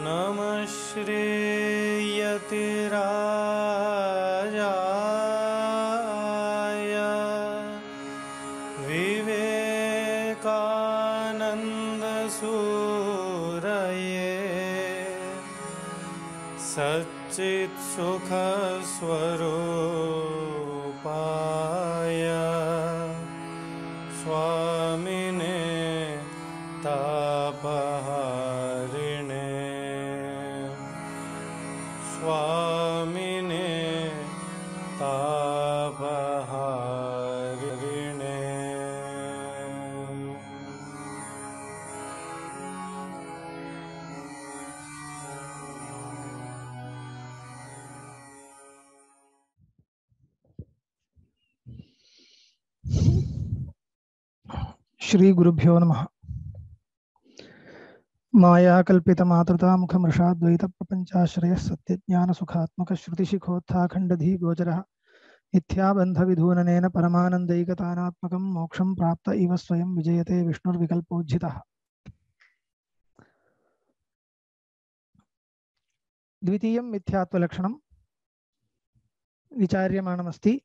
नमः श्रीयतिराजाय विवेकानन्दसूरये सच्चित्सुखस्वरूपाय स्वामिने तापहारिणे स्वामिने तापहारिणे। श्री गुरुभ्यो नमः। माया कल्पित मातृता मुखमृषाद्वैत प्रपंचाश्रय सत्यज्ञान सुखात्मक श्रुतिशिखोत्थाखंडधी गोचरः मिथ्याबंध विधूननेन परमानंदैकतानात्मकं मोक्षं प्राप्त इव स्वयं विजयते विष्णुर्विकल्पोज्झितः। द्वितीयं मिथ्यात्वलक्षणं विचार्यमाणमस्ति।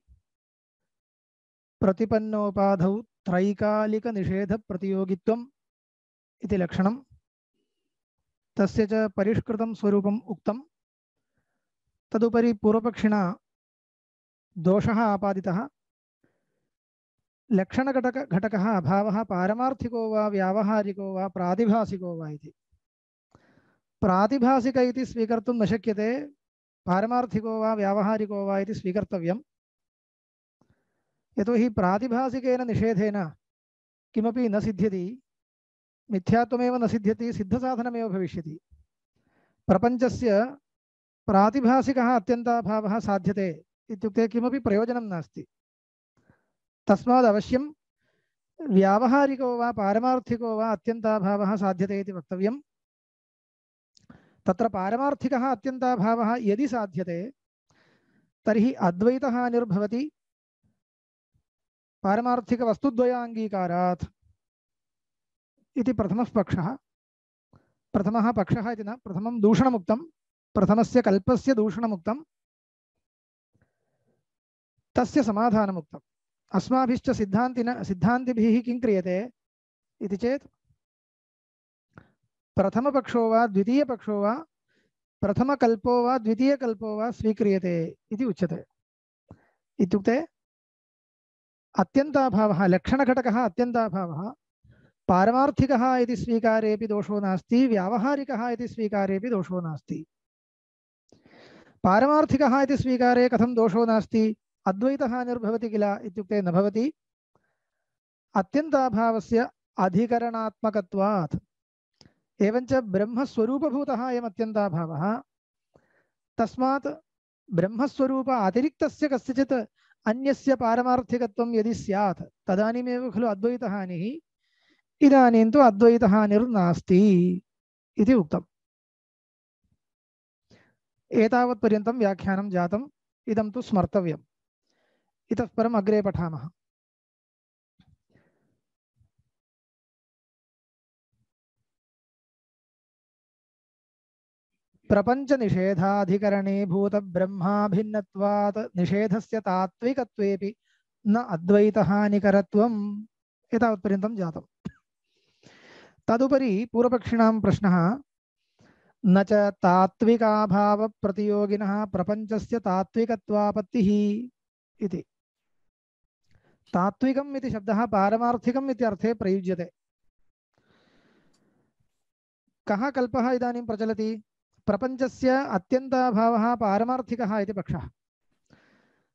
प्रतिपन्नोपाधौ त्रैकालिक निषेध प्रतियोगित्वम् इति लक्षणं। तस्य च परिष्कृतं स्वरूपम् उक्तं। तदुपरि पूर्वपक्षिणा दोषः आपादितः। लक्षणघटकः अभावः पारमार्थिको वा व्यावहारिको वा प्रातिभासिको वा इति। प्रातिभासिक इति स्वीकर्तुं न शक्यते, पारमार्थिको वा व्यावहारिको वा इति स्वीकर्तव्यम्। यतोहि प्रातिभासिकेन निषेधेन किमपि न सिद्ध्यति, मिथ्यात्वमेव न सिद्ध्यति, सिद्धसाधनमेव भविष्यति। प्रपञ्चस्य प्रातिभासिकः अत्यन्ताभावः साध्यते इत्युक्ते किमपि प्रयोजनं नास्ति। तस्माद् अवश्यं व्यावहारिको वा पारमार्थिको वा अत्यन्ताभावः साध्यते इति वक्तव्यम्। तत्र पारमार्थिकः अत्यन्ताभावः यदि साध्यते तर्हि अद्वैतहानिर्भवति पारमार्थिकवस्तुद्वयाङ्गीकारात् इति प्रथमः पक्षः। प्रथमः पक्षः इति न, प्रथमं दूषणमुक्तं, प्रथमस्य कल्पस्य दूषणमुक्तं, तस्य समाधानमुक्तम्। अस्माभिश्च सिद्धान्तिभिः किं क्रियते इति चेत् प्रथमपक्षो वा द्वितीयपक्षो वा प्रथमकल्पो वा द्वितीयकल्पो वा स्वीक्रियते इति उच्यते। इत्युक्ते अत्यन्ताभावः, लक्षणघटकः अत्यन्ताभावः पारमार्थिकः इति स्वीकारेपि दोषो नास्ति, व्यावहारिकः इति स्वीकारेपि दोषो नास्ति। पारमार्थिकः इति स्वीकारे कथं दोषो नास्ति? अद्वैतः निर्भवति किल इत्युक्ते न भवति। अत्यन्ताभावस्य अधिकरणात्मकत्वात्। एवञ्च ब्रह्मस्वरूपभूतः अयम् अत्यन्ताभावः। तस्मात् ब्रह्मस्वरूप अतिरिक्तस्य कस्यचित् अन्यस्य पारमार्थिकत्वं यदि स्यात् तदानीमेव खलु अद्वैतहानिः। इदानीं तु अद्वैतहानिर्नास्ति इति उक्तम्। एतावत्पर्यन्तं व्याख्यानं जातम्। इदं तु स्मर्तव्यम्। इतः परम् अग्रे पठामः। प्रपंच निषेधाधिकरणीभूत ब्रह्माभिन्नत्वात् निषेधस्य तात्विकत्वेपि न अद्वैतहानिकरत्वम्। एतावत्पर्यन्तं जातम्। तदुपरि पूर्वपक्षिणां प्रश्नः, न च तात्विकाभाव प्रतियोगिनः प्रपंचस्य तात्विकत्वापत्तिः इति। तात्विकम् इति शब्दः पारमार्थिकम् इति अर्थे प्रयुज्यते। कः कल्पः इदानीं प्रचलति? प्रपंचस्य अत्यन्ताभावः पारमार्थिकः इति पक्षः।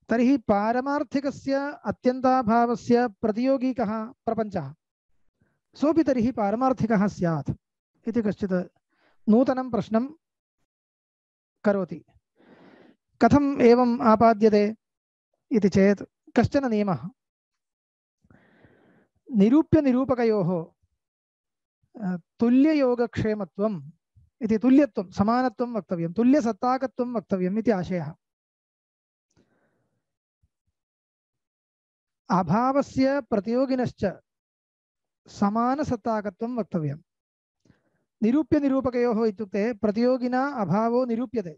तर्हि पारमार्थिकस्य अत्यन्ताभावस्य प्रतियोगी कः? प्रपंचः। सोऽपि तर्हि पारमार्थिकः स्यात् इति कश्चित् नूतनं प्रश्नं करोति। कथम् एवम् आपाद्यते इति चेत् कश्चन नियमः। निरूप्य निरूपकयोः तुल्ययोगक्षेमत्वम् इति, तुल्यत्वं समानत्वं वक्तव्यं, तुल्यसत्ताकत्वं वक्तव्यम् इति आशयः। अभावस्य प्रतियोगिनश्च समानसत्ताकत्वं वक्तव्यम्। निरूप्य निरूपकयोः इत्युक्ते प्रतियोगिना अभावो निरूप्यते,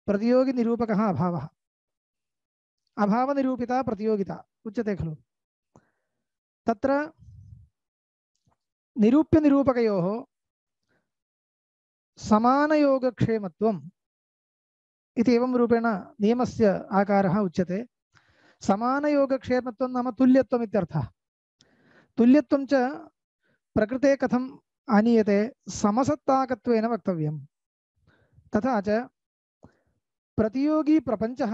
प्रतियोगि निरूपकः अभावः, अभावनिरूपिता प्रतियोगिता उच्यते खलु। तत्र निरूप्य निरूपकयोः समानयोगक्षेमत्वम् इति एवं रूपेण नियमस्य आकारः उच्यते। समानयोगक्षेमत्वं नाम तुल्यत्वम् इत्यर्थः। तुल्यत्वं च प्रकृते कथम् आनीयते? समसत्ताकत्वेन वक्तव्यम्। तथा च प्रतियोगी प्रपञ्चः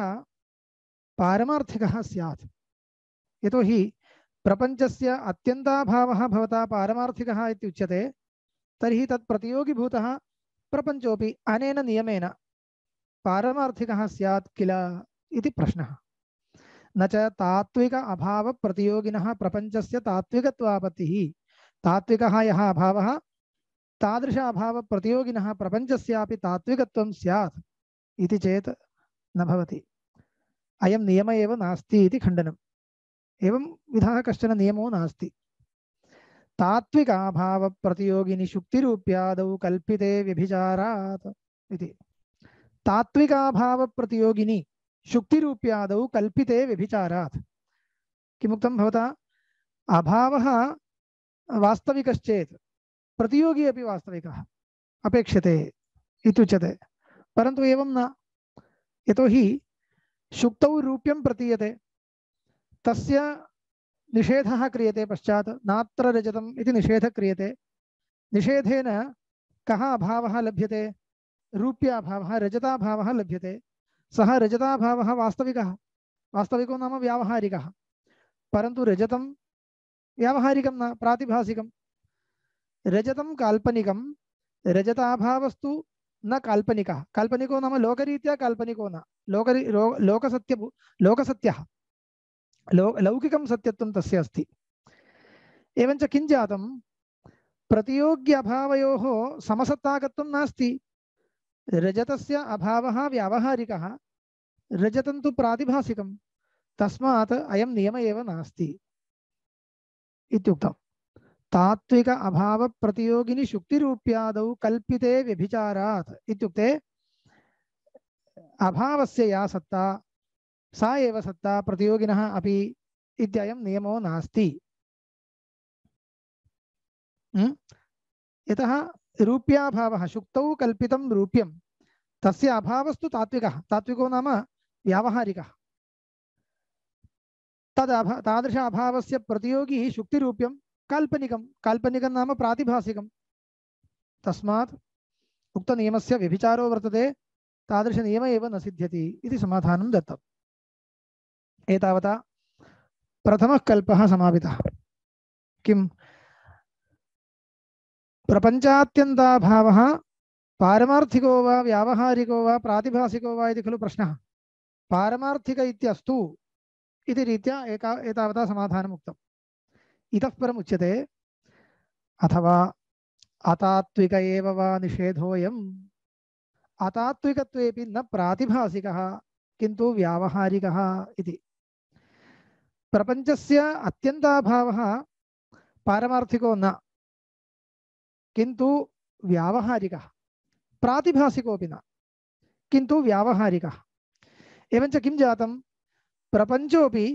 पारमार्थिकः स्यात्। यतोहि प्रपञ्चस्य अत्यन्ताभावः भवता पारमार्थिकः इत्युच्यते, तर्हि तत् प्रतियोगिभूतः प्रपञ्चोऽपि अनेन नियमेन पारमार्थिकः स्यात् किल इति प्रश्नः। न च तात्विक अभाव प्रतियोगिनः प्रपञ्चस्य तात्विकत्वापत्तिः। तात्विकः यः अभावः तादृश अभाव प्रतियोगिनः प्रपञ्चस्यापि तात्विकत्वं स्यात् इति चेत् न भवति। अयं नियम एव नास्ति इति खण्डनम्। एवं विधः कश्चन नियमो नास्ति। तात्विकाभाव प्रतियोगिनि शुक्तिरूप्यादौ कल्पिते व्यभिचारात् इति। तात्विकाभाव प्रतियोगिनि शुक्तिरूप्यादौ कल्पिते व्यभिचारात् किमुक्तं भवता? अभावः वास्तविकश्चेत् प्रतियोगी अपि वास्तविकः अपेक्षते इत्युच्यते, परन्तु एवं न। यतोहि शुक्तौ रूप्यं प्रतीयते, तस्य निषेधः क्रियते पश्चात्, नात्र रजतम् इति निषेधः क्रियते। निषेधेन कः अभावः लभ्यते? रूप्याभावः, रजताभावः लभ्यते। सः रजताभावः वास्तविकः, वास्तविको नाम व्यावहारिकः, परन्तु रजतं व्यावहारिकं न, प्रातिभासिकं। रजतं काल्पनिकं, रजताभावस्तु न काल्पनिकः। काल्पनिको नाम लोकरीत्या काल्पनिको न, लोकसत्यः लौकिकं सत्यत्वं तस्य अस्ति। एवञ्च किं जातं? प्रतियोग्य अभावयोः समसत्ताकत्वं नास्ति। रजतस्य अभावः व्यावहारिकः, रजतं तु प्रातिभासिकं, तस्मात् अयं नियम एव नास्ति इत्युक्तम्। तात्विक अभाव प्रतियोगिनि शुक्तिरूप्यादौ कल्पिते व्यभिचारात् इत्युक्ते अभावस्य या सत्ता सा एव सत्ता प्रतियोगिनः अपि इत्ययं नियमो नास्ति। यतः रूप्याभावः, शुक्तौ कल्पितं रूप्यं, तस्य अभावस्तु तात्विकः, तात्विको नाम व्यावहारिकः। तादृश अभावस्य प्रतियोगी शुक्तिरूप्यं काल्पनिकं, काल्पनिकं नाम प्रातिभासिकं। तस्मात् उक्तनियमस्य व्यभिचारो वर्तते, तादृशनियम एव न सिद्ध्यति इति समाधानं दत्तम्। एतावता प्रथमः कल्पः समापितः। किं? प्रपञ्चात्यन्ताभावः पारमार्थिको वा व्यावहारिको वा प्रातिभासिको वा इति खलु प्रश्नः। पारमार्थिक इत्यस्तु इति रीत्या एतावता समाधानम् उक्तम्। इतः परम् उच्यते अथवा अतात्विक एव वा निषेधोऽयम्। अतात्विकत्वेपि न प्रातिभासिकः किन्तु व्यावहारिकः इति। प्रपञ्चस्य अत्यन्ताभावः पारमार्थिको न, किन्तु व्यावहारिकः, प्रातिभासिकोऽपि न, किन्तु व्यावहारिकः। एवञ्च किं जातं? प्रपञ्चोऽपि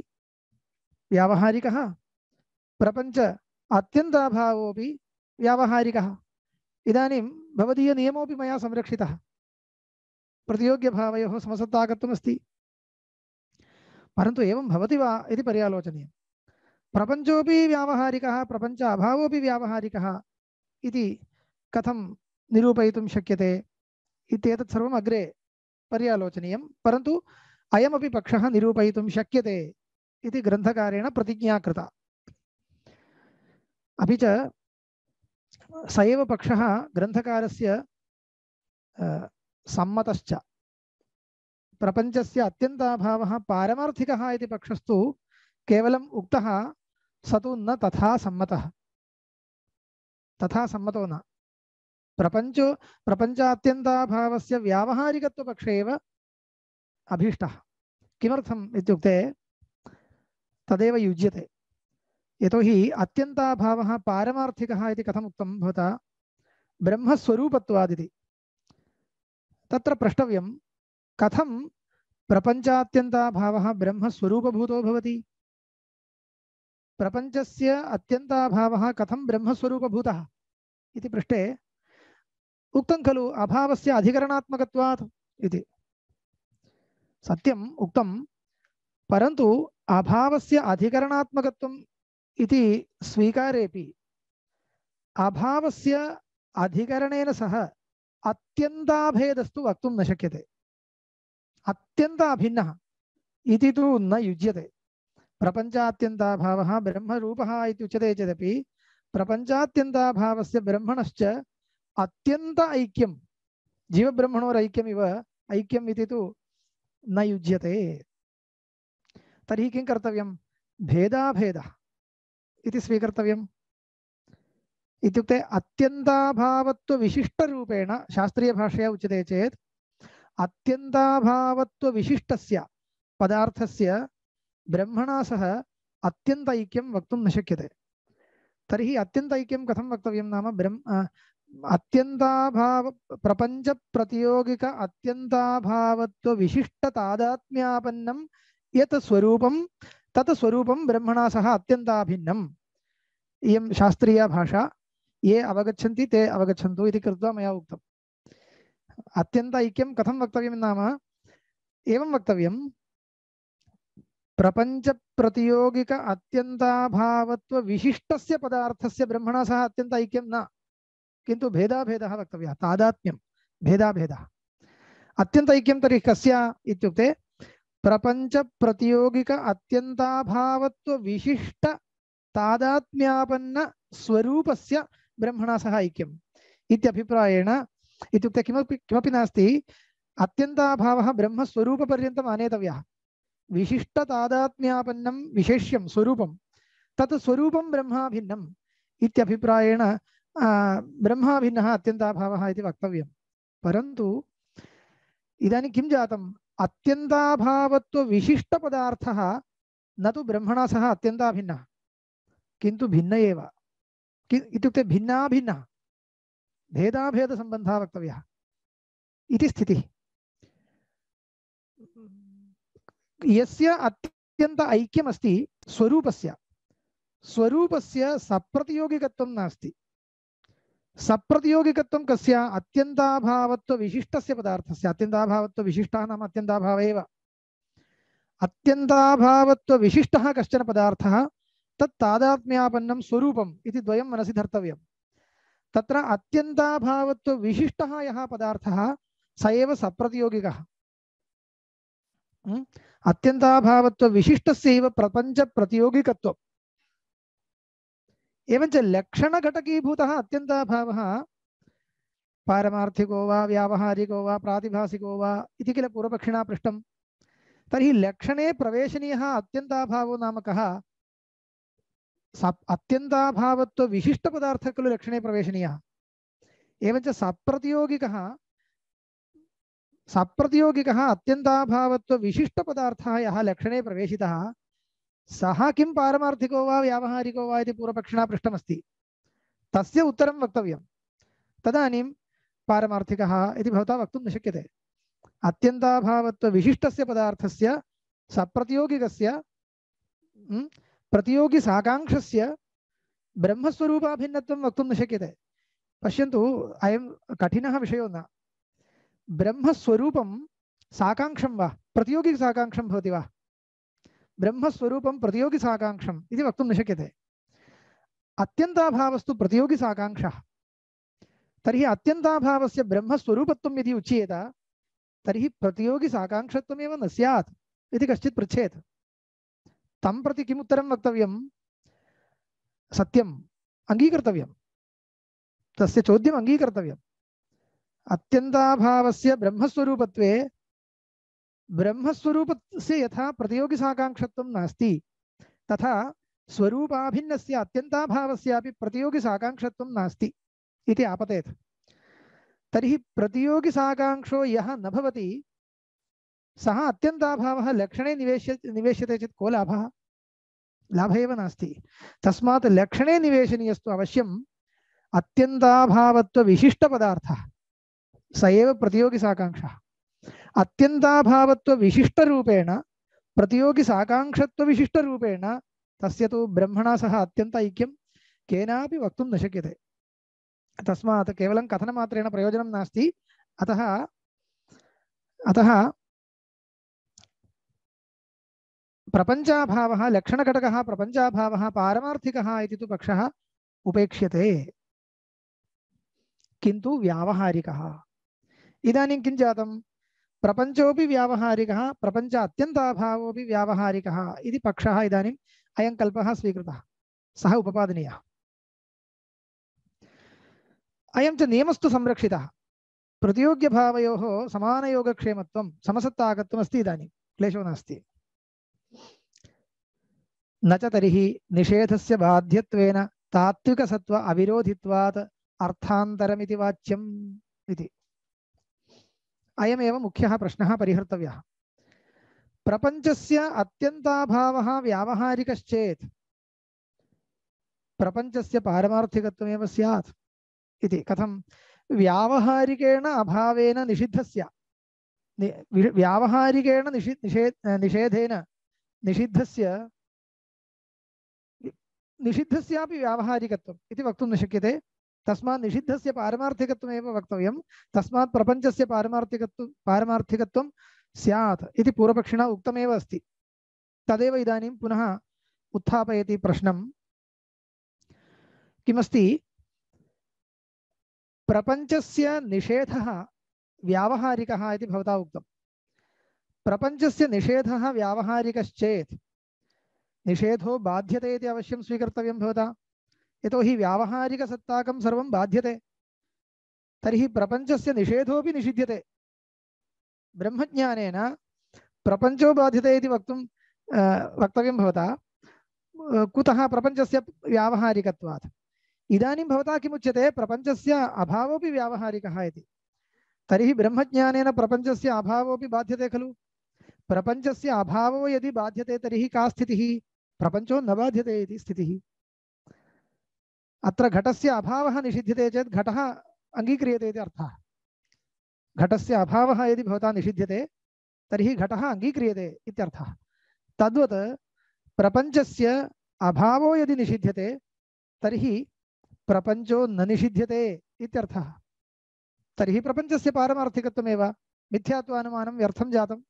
व्यावहारिकः, प्रपञ्च अत्यन्ताभावोऽपि व्यावहारिकः। इदानीं भवदीयनियमोऽपि मया संरक्षितः। प्रतियोग्यभावयोः समसत्ताकत्वमस्ति, परन्तु एवं भवति वा इति पर्यालोचनीयं। प्रपञ्चोऽपि व्यावहारिकः, प्रपञ्च अभावोऽपि व्यावहारिकः इति कथं निरूपयितुं शक्यते इत्येतत् सर्वम् अग्रे पर्यालोचनीयं, परन्तु अयमपि पक्षः निरूपयितुं शक्यते इति ग्रन्थकारेण प्रतिज्ञा कृता। अपि च स एव पक्षः ग्रन्थकारस्य सम्मतश्च। प्रपञ्चस्य अत्यन्ताभावः पारमार्थिकः इति पक्षस्तु केवलम् उक्तः, स तु न तथा सम्मतः, तथा सम्मतो न। प्रपञ्चात्यन्ताभावस्य व्यावहारिकत्वपक्षे एव अभीष्टः। किमर्थम् इत्युक्ते तदेव युज्यते। यतोहि अत्यन्ताभावः पारमार्थिकः इति कथम् उक्तं भवता? ब्रह्मस्वरूपत्वादिति। तत्र प्रष्टव्यं कथं प्रपञ्चात्यन्ताभावः ब्रह्मस्वरूपभूतो भवति? प्रपञ्चस्य अत्यन्ताभावः कथं ब्रह्मस्वरूपभूतः इति पृष्टे उक्तं खलु अभावस्य अधिकरणात्मकत्वात् इति। सत्यम् उक्तं, परन्तु अभावस्य अधिकरणात्मकत्वम् इति स्वीकारेपि अभावस्य अधिकरणेन सह अत्यन्ताभेदस्तु वक्तुं न शक्यते। अत्यन्ताभिन्नः इति तु न युज्यते। प्रपञ्चात्यन्ताभावः ब्रह्मरूपः इति उच्यते चेदपि प्रपञ्चात्यन्ताभावस्य ब्रह्मणश्च अत्यन्त ऐक्यं, जीवब्रह्मणोरैक्यमिव ऐक्यम् इति तु न युज्यते। तर्हि किं कर्तव्यं? भेदाभेदः इति स्वीकर्तव्यम्। इत्युक्ते अत्यन्ताभावत्वविशिष्टरूपेण शास्त्रीयभाषया उच्यते चेत् अत्यन्ताभावत्वविशिष्टस्य पदार्थस्य ब्रह्मणा सह अत्यन्तैक्यं वक्तुं न शक्यते। तर्हि अत्यन्तैक्यं कथं वक्तव्यं नाम अत्यन्ताभाव प्रपञ्चप्रतियोगिक अत्यन्ताभावत्वविशिष्टतादात्म्यापन्नं यत् स्वरूपं तत् स्वरूपं ब्रह्मणा सह अत्यन्ताभिन्नम्। इयं शास्त्रीया भाषा, ये अवगच्छन्ति ते अवगच्छन्तु इति कृत्वा मया उक्तम्। अत्यन्त ऐक्यं कथं वक्तव्यं नाम एवं वक्तव्यं, प्रपंच प्रतियोगिक अत्यन्ताभावत्व विशिष्टस्य पदार्थस्य ब्रह्मणा सह अत्यन्त ऐक्यं न, किन्तु भेदाभेदः वक्तव्यः, तादात्म्यं भेदाभेदः। अत्यन्त ऐक्यं तर्हि कस्य इत्युक्ते प्रपंच प्रतियोगिक अत्यन्ताभावत्व विशिष्ट तादात्म्यापन्न स्वरूपस्य ब्रह्मणा सह ऐक्यम् इत्यभिप्रायेण। इत्युक्ते किमपि नास्ति, अत्यन्ताभावः ब्रह्मस्वरूपपर्यन्तम् आनेतव्यः। विशिष्टतादात्म्यापन्नं विशेष्यं स्वरूपं तत् स्वरूपं ब्रह्माभिन्नम् इत्यभिप्रायेण ब्रह्माभिन्नः अत्यन्ताभावः इति वक्तव्यं। परन्तु इदानीं किं जातम्? अत्यन्ताभावत्व विशिष्टपदार्थः न तु ब्रह्मणा सह अत्यन्ताभिन्नः, किन्तु भिन्न एव। इत्युक्ते भिन्नाभिन्नः, भेदाभेदसम्बन्धः वक्तव्यः इति स्थितिः। यस्य अत्यन्त ऐक्यमस्ति स्वरूपस्य सप्रतियोगिकत्वं नास्ति। सप्रतियोगिकत्वं कस्य? अत्यन्ताभावत्व विशिष्टस्य पदार्थस्य। अत्यन्ताभावत्व विशिष्टः नाम अत्यन्ताभाव एव। अत्यन्ताभावत्व विशिष्टः कश्चन पदार्थः तत् तादात्म्यापन्नं स्वरूपम् इति द्वयं मनसि धर्तव्यं। तत्र अत्यन्ताभावत्व विशिष्टः यः पदार्थः स एव सप्रतियोगिकः। अत्यन्ताभावत्व विशिष्टस्यैव प्रपञ्च प्रतियोगिकत्वम्। एवञ्च लक्षणघटकीभूतः अत्यन्ताभावः पारमार्थिको वा व्यावहारिको वा प्रातिभासिको वा इति किल पूर्वपक्षिणा पृष्टं। तर्हि लक्षणे प्रवेशनीयः अत्यन्ताभावो नाम कः? अत्यन्ताभावत्व विशिष्टपदार्थः खलु लक्षणे प्रवेशनीयः। एवञ्च सप्रतियोगिकः अत्यन्ताभावत्व विशिष्टपदार्थः यः लक्षणे प्रवेशितः सः किं पारमार्थिको वा व्यावहारिको वा इति पूर्वपक्षिणा पृष्टमस्ति। तस्य उत्तरं वक्तव्यं। तदानीं पारमार्थिकः इति भवता वक्तुं न शक्यते। अत्यन्ताभावत्व विशिष्टस्य पदार्थस्य सप्रतियोगिकस्य प्रतियोगी साकांक्षस्य ब्रह्मस्वरूपाभिन्नत्वं वक्तुं न शक्यते। पश्यन्तु, अयं कठिनः विषयो न। ब्रह्मस्वरूपं साकांक्षं वा प्रतियोगी साकांक्षं भवति वा? ब्रह्मस्वरूपं प्रतियोगी साकांक्षम् इति वक्तुं न शक्यते। अत्यन्ताभावस्तु प्रतियोगी साकांक्षः। तर्हि अत्यन्ताभावस्य ब्रह्मस्वरूपत्वं यदि उच्येत तर्हि प्रतियोगी साकांक्षत्वमेव न स्यात् इति कश्चित् पृच्छेत्। तं प्रति किम् उत्तरं वक्तव्यं? सत्यम् अङ्गीकर्तव्यं, तस्य चोद्यम् अङ्गीकर्तव्यम्। अत्यन्ताभावस्य ब्रह्मस्वरूपत्वे ब्रह्मस्वरूपस्य यथा प्रतियोगी साकांक्षत्वं नास्ति तथा स्वरूपाभिन्नस्य अत्यन्ताभावस्यापि प्रतियोगी साकांक्षत्वं नास्ति इति आपतेत्। तर्हि प्रतियोगी साकांक्षो यः न भवति सः अत्यन्ताभावः लक्षणे निवेश्यते चेत् को लाभः? लाभः एव नास्ति। तस्मात् लक्षणे निवेशनीयस्तु अवश्यम् अत्यन्ताभावत्वविशिष्टपदार्थः, स एव प्रतियोगिसाकाङ्क्षः। अत्यन्ताभावत्वविशिष्टरूपेण प्रतियोगिसाकाङ्क्षत्वविशिष्टरूपेण तस्य तु ब्रह्मणा सह अत्यन्त ऐक्यं केनापि वक्तुं न शक्यते। तस्मात् केवलं कथनमात्रेण प्रयोजनं नास्ति। अतः प्रपञ्चाभावः लक्षणघटकः प्रपञ्चाभावः पारमार्थिकः इति तु पक्षः उपेक्ष्यते, किन्तु व्यावहारिकः। इदानीं किं जातं? प्रपञ्चोऽपि व्यावहारिकः, प्रपञ्च अत्यन्ताभावोऽपि व्यावहारिकः इति पक्षः इदानीम् अयं कल्पः स्वीकृतः, सः उपपादनीयः। अयं च नियमस्तु संरक्षितः। प्रतियोग्यभावयोः समानयोगक्षेमत्वं समसत्ताकत्वम् अस्ति, इदानीं क्लेशो नास्ति। न च तर्हि निषेधस्य बाध्यत्वेन तात्विकसत्त्व अविरोधित्वात् अर्थान्तरमिति वाच्यम् इति। अयमेव मुख्यः प्रश्नः परिहर्तव्यः। प्रपञ्चस्य अत्यन्ताभावः व्यावहारिकश्चेत् प्रपञ्चस्य पारमार्थिकत्वमेव स्यात् इति। कथं? व्यावहारिकेण अभावेन निषिद्धस्य व्यावहारिकेण निषेधेन निषिद्धस्यापि व्यावहारिकत्वम् इति वक्तुं न शक्यते। तस्मात् निषिद्धस्य पारमार्थिकत्वमेव वक्तव्यं। तस्मात् प्रपञ्चस्य पारमार्थिकत्वं स्यात् इति पूर्वपक्षिणा उक्तमेव अस्ति। तदेव इदानीं पुनः उत्थापयति प्रश्नं। किमस्ति? प्रपञ्चस्य निषेधः व्यावहारिकः इति भवता उक्तं। प्रपञ्चस्य निषेधः व्यावहारिकश्चेत् निषेधो बाध्यते इति अवश्यं स्वीकर्तव्यं भवता, यतोहि व्यावहारिकसत्ताकं सर्वं बाध्यते। तर्हि प्रपञ्चस्य निषेधोऽपि निषिध्यते। ब्रह्मज्ञानेन प्रपञ्चो बाध्यते इति वक्तव्यं भवता। कुतः? प्रपञ्चस्य व्यावहारिकत्वात्। इदानीं भवता किमुच्यते? प्रपञ्चस्य अभावोऽपि व्यावहारिकः इति। तर्हि ब्रह्मज्ञानेन प्रपञ्चस्य अभावोऽपि बाध्यते खलु? प्रपञ्चस्य अभावो यदि बाध्यते तर्हि का स्थितिः? प्रपञ्चो न बाध्यते इति स्थितिः। अत्र घटस्य अभावः निषिध्यते चेत् घटः अङ्गीक्रियते इति अर्थः। घटस्य अभावः यदि भवता निषिध्यते तर्हि घटः अङ्गीक्रियते इत्यर्थः। तद्वत् प्रपञ्चस्य अभावो यदि निषिध्यते तर्हि प्रपञ्चो न निषिध्यते इत्यर्थः। तर्हि प्रपञ्चस्य पारमार्थिकत्वमेव मिथ्यात्वानुमानं व्यर्थं जातम्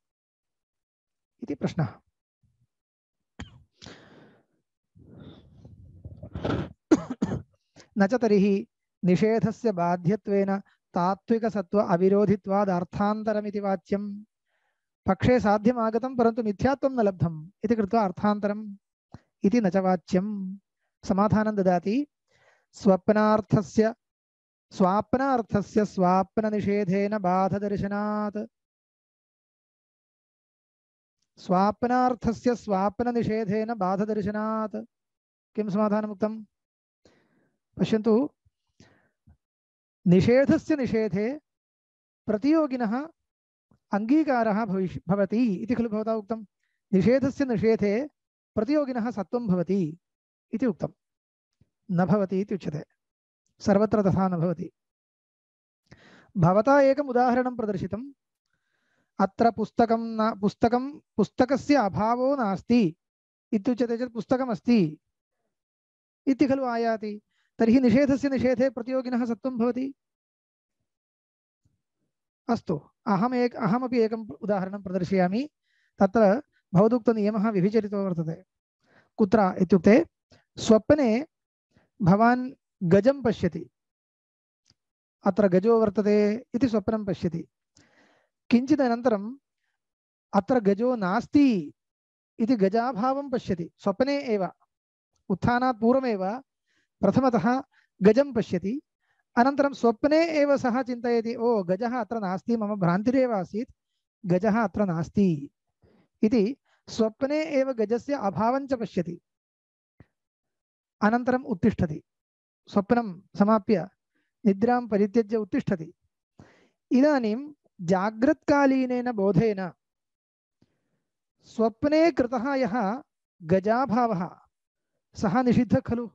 इति प्रश्नः। न च तर्हि निषेधस्य बाध्यत्वेन तात्विकसत्त्व अविरोधित्वाद् अर्थान्तरमिति वाच्यम्। पक्षे साध्यमागतं परन्तु मिथ्यात्वं न लब्धम् इति कृत्वा अर्थान्तरम् इति न च वाच्यम्। समाधानं ददाति। स्वाप्नार्थस्य स्वाप्ननिषेधेन बाधदर्शनात् स्वाप्नार्थस्य स्वाप्ननिषेधेन बाधदर्शनात् किं समाधानमुक्तं? पश्यन्तु, निषेधस्य निषेधे प्रतियोगिनः अङ्गीकारः भवति इति खलु भवता उक्तं। निषेधस्य निषेधे प्रतियोगिनः सत्वं भवति इति उक्तं। न भवति इति उच्यते। सर्वत्र तथा न भवति। भवता एकम् उदाहरणं प्रदर्शितम्। अत्र पुस्तकस्य अभावो नास्ति इत्युच्यते चेत् पुस्तकमस्ति इति खलु आयाति। तर्हि निषेधस्य निषेधे प्रतियोगिनः सत्वं भवति। अस्तु, अहमपि एकम् उदाहरणं प्रदर्शयामि। तत्र भवदुक्तनियमः विभिचरितो वर्तते। कुत्र इत्युक्ते, स्वप्ने भवान् गजं पश्यति। अत्र गजो वर्तते इति स्वप्नं पश्यति। किञ्चित् अनन्तरम् अत्र गजो नास्ति इति गजाभावं पश्यति। स्वप्ने एव, उत्थानात् पूर्वमेव प्रथमतः गजं पश्यति। अनन्तरं स्वप्ने एव सः चिन्तयति, ओ गजः अत्र नास्ति, मम भ्रान्तिरेव आसीत्, गजः अत्र नास्ति इति स्वप्ने एव गजस्य अभावं च पश्यति। अनन्तरम् उत्तिष्ठति। स्वप्नं समाप्य निद्रां परित्यज्य उत्तिष्ठति। इदानीं जाग्रत्कालीनेन बोधेन स्वप्ने कृतः यः गजाभावः सः निषिद्धः खलु।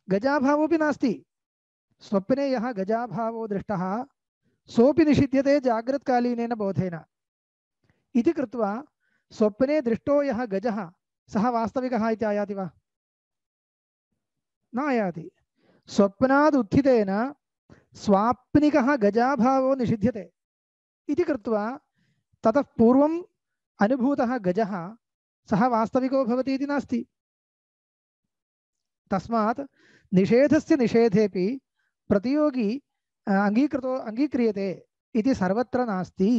गजाभावोऽपि नास्ति। स्वप्ने यः गजाभावो दृष्टः सोऽपि निषिध्यते जाग्रत्कालीनेन बोधेन इति कृत्वा स्वप्ने दृष्टो यः गजः सः वास्तविकः इति आयाति वा? न आयाति। स्वप्नाद् उत्थितेन स्वाप्निकः गजाभावो निषिध्यते इति कृत्वा ततः पूर्वम् अनुभूतः गजः सः वास्तविको भवति इति नास्ति। तस्मात् निषेधस्य निषेधेपि प्रतियोगी अंगीक्रियते इति सर्वत्र नास्ति।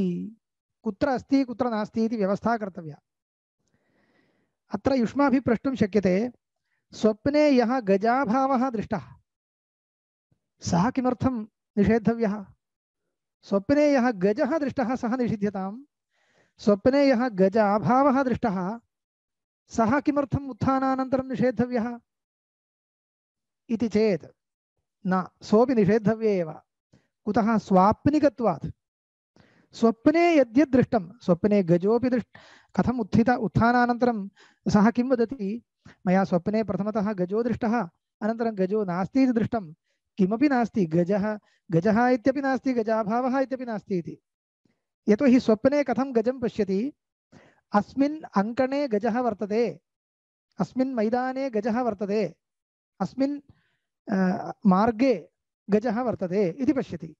कुत्र अस्ति कुत्र नास्ति इति व्यवस्था कर्तव्या। अत्र युष्माभिः प्रष्टुं शक्यते, स्वप्ने यः गजाभावः दृष्टः सः किमर्थं निषेधव्यः? स्वप्ने यः गजः दृष्टः सः निषिध्यताम्। स्वप्ने यः गजाभावः दृष्टः सः किमर्थम् उत्थानानन्तरं निषेधव्यः इति चेत् न, सोऽपि निषेधव्य एव। कुतः? स्वाप्निकत्वात्। स्वप्ने यद्यद् दृष्टं, स्वप्ने गजोपि कथम् उत्थानानन्तरं सः किं वदति? मया स्वप्ने प्रथमतः गजो दृष्टः, अनन्तरं गजो नास्ति इति दृष्टं। किमपि नास्ति, गजः इत्यपि नास्ति, गजाभावः इत्यपि नास्ति इति। यतोहि स्वप्ने कथं गजं पश्यति? अस्मिन् अङ्कणे गजः वर्तते, अस्मिन् मैदाने गजः वर्तते, अस्मिन् मार्गे गजः वर्तते इति पश्यति।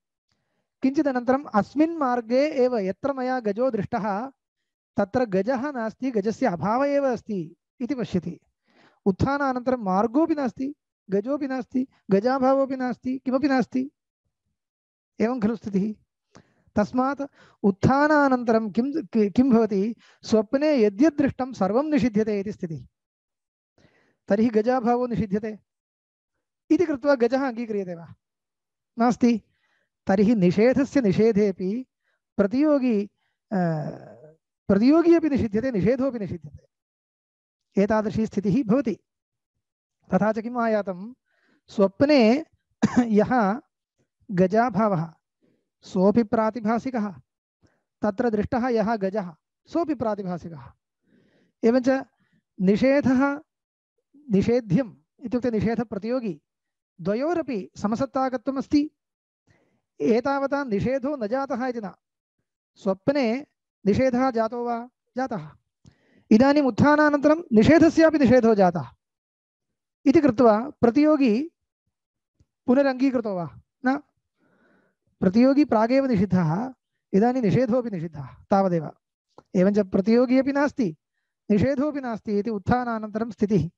किञ्चित् अनन्तरम् अस्मिन् मार्गे एव यत्र मया गजो दृष्टः तत्र गजः नास्ति, गजस्य अभावः एव अस्ति इति पश्यति। उत्थानानन्तरं मार्गोऽपि नास्ति, गजोऽपि नास्ति, गजाभावोऽपि नास्ति, किमपि नास्ति। एवं खलु स्थितिः। तस्मात् उत्थानानन्तरं किं भवति? स्वप्ने यद्यद् दृष्टं सर्वं निषिध्यते इति स्थितिः। तर्हि गजाभावो निषिध्यते इति कृत्वा गजः अङ्गीक्रियते वा? नास्ति। तर्हि निषेधस्य निषेधेपि प्रतियोगी अपि निषिध्यते, निषेधोऽपि निषिध्यते। एतादृशी स्थितिः भवति। तथा च किम् आयातं? स्वप्ने यः गजाभावः सोऽपि प्रातिभासिकः, तत्र दृष्टः यः गजः सोऽपि प्रातिभासिकः। एवञ्च निषेधः निषेध्यम् इत्युक्ते निषेधप्रतियोगी द्वयोरपि समसत्ताकत्वम् अस्ति। एतावता निषेधो न जातः इति न। स्वप्ने निषेधः जातो वा? जातः। इदानीम् उत्थानानन्तरं निषेधस्यापि निषेधो जातः इति कृत्वा प्रतियोगी पुनरङ्गीकृतो वा? न। प्रतियोगी प्रागेव निषिद्धः, इदानीं निषेधोऽपि निषिद्धः, तावदेव। एवञ्च प्रतियोगी अपि नास्ति, निषेधोऽपि नास्ति इति उत्थानानन्तरं स्थितिः।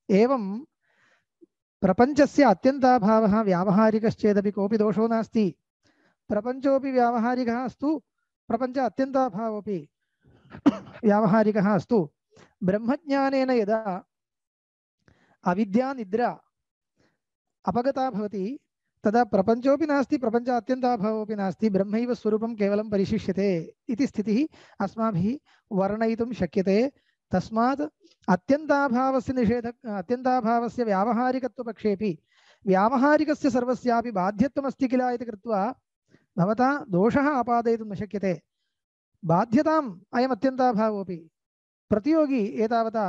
एवं प्रपञ्चस्य अत्यन्ताभावः व्यावहारिकश्चेदपि कोऽपि दोषो नास्ति। प्रपञ्चोऽपि व्यावहारिकः अस्तु, प्रपञ्च अत्यन्ताभावोऽपि व्यावहारिकः अस्तु। ब्रह्मज्ञानेन यदा अविद्या निद्रा अपगता भवति तदा प्रपञ्चोऽपि नास्ति, प्रपञ्च अत्यन्ताभावोऽपि नास्ति, ब्रह्मैव स्वरूपं केवलं परिशिष्यते इति स्थितिः अस्माभिः वर्णयितुं शक्यते। तस्मात् अत्यन्ताभावस्य व्यावहारिकत्वपक्षेपि व्यावहारिकस्य सर्वस्यापि बाध्यत्वमस्ति किल इति कृत्वा भवता दोषः आपादयितुं न शक्यते। बाध्यताम् अयम् अत्यन्ताभावोऽपि। प्रतियोगी एतावता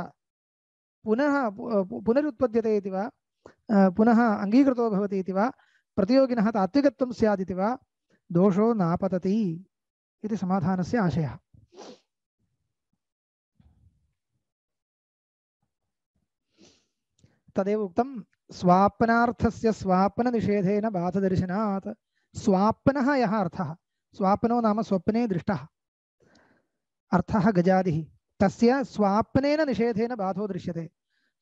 पुनरुत्पद्यते इति वा, पुनः अङ्गीकृतो भवति इति वा, प्रतियोगिनः तात्विकत्वं स्यात् इति वा दोषो नापतति इति समाधानस्य आशयः। तदेव उक्तं स्वाप्नार्थस्य स्वाप्ननिषेधेन बाधदर्शनात्। स्वाप्नः यः अर्थः, स्वाप्नो नाम स्वप्ने दृष्टः अर्थः गजादिः, तस्य स्वाप्नेन निषेधेन बाधो दृश्यते।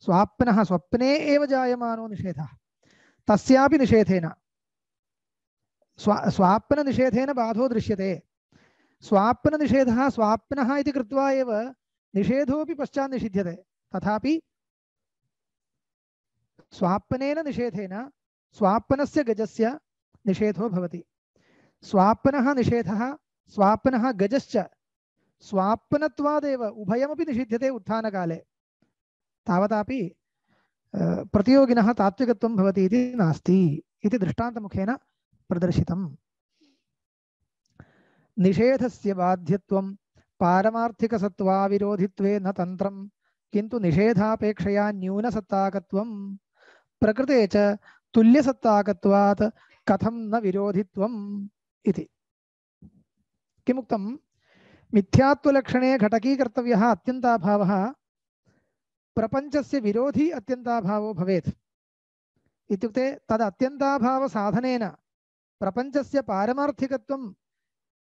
स्वाप्नः स्वप्ने एव जायमानो निषेधः, तस्यापि निषेधेन स्वाप्ननिषेधेन बाधो दृश्यते। स्वाप्ननिषेधः स्वाप्नः इति कृत्वा एव निषेधोऽपि पश्चात् निषिध्यते। तथापि स्वाप्नेन निषेधेन स्वाप्नस्य गजस्य निषेधो भवति। स्वाप्नः निषेधः, स्वाप्नः गजश्च स्वाप्नत्वादेव उभयमपि निषिध्यते उत्थानकाले। तावतापि प्रतियोगिनः तात्विकत्वं भवति इति नास्ति इति दृष्टान्तमुखेन प्रदर्शितम्। निषेधस्य बाध्यत्वं पारमार्थिकसत्त्वाविरोधित्वे न तन्त्रं किन्तु निषेधापेक्षया न्यूनसत्ताकत्वं प्रकृते च तुल्यसत्ताकत्वात् कथं न विरोधित्वम् इति। किमुक्तं मिथ्यात्वलक्षणे घटकीकर्तव्यः अत्यन्ताभावः प्रपञ्चस्य विरोधी अत्यन्ताभावो भवेत् इत्युक्ते तद् अत्यन्ताभावसाधनेन प्रपञ्चस्य पारमार्थिकत्वं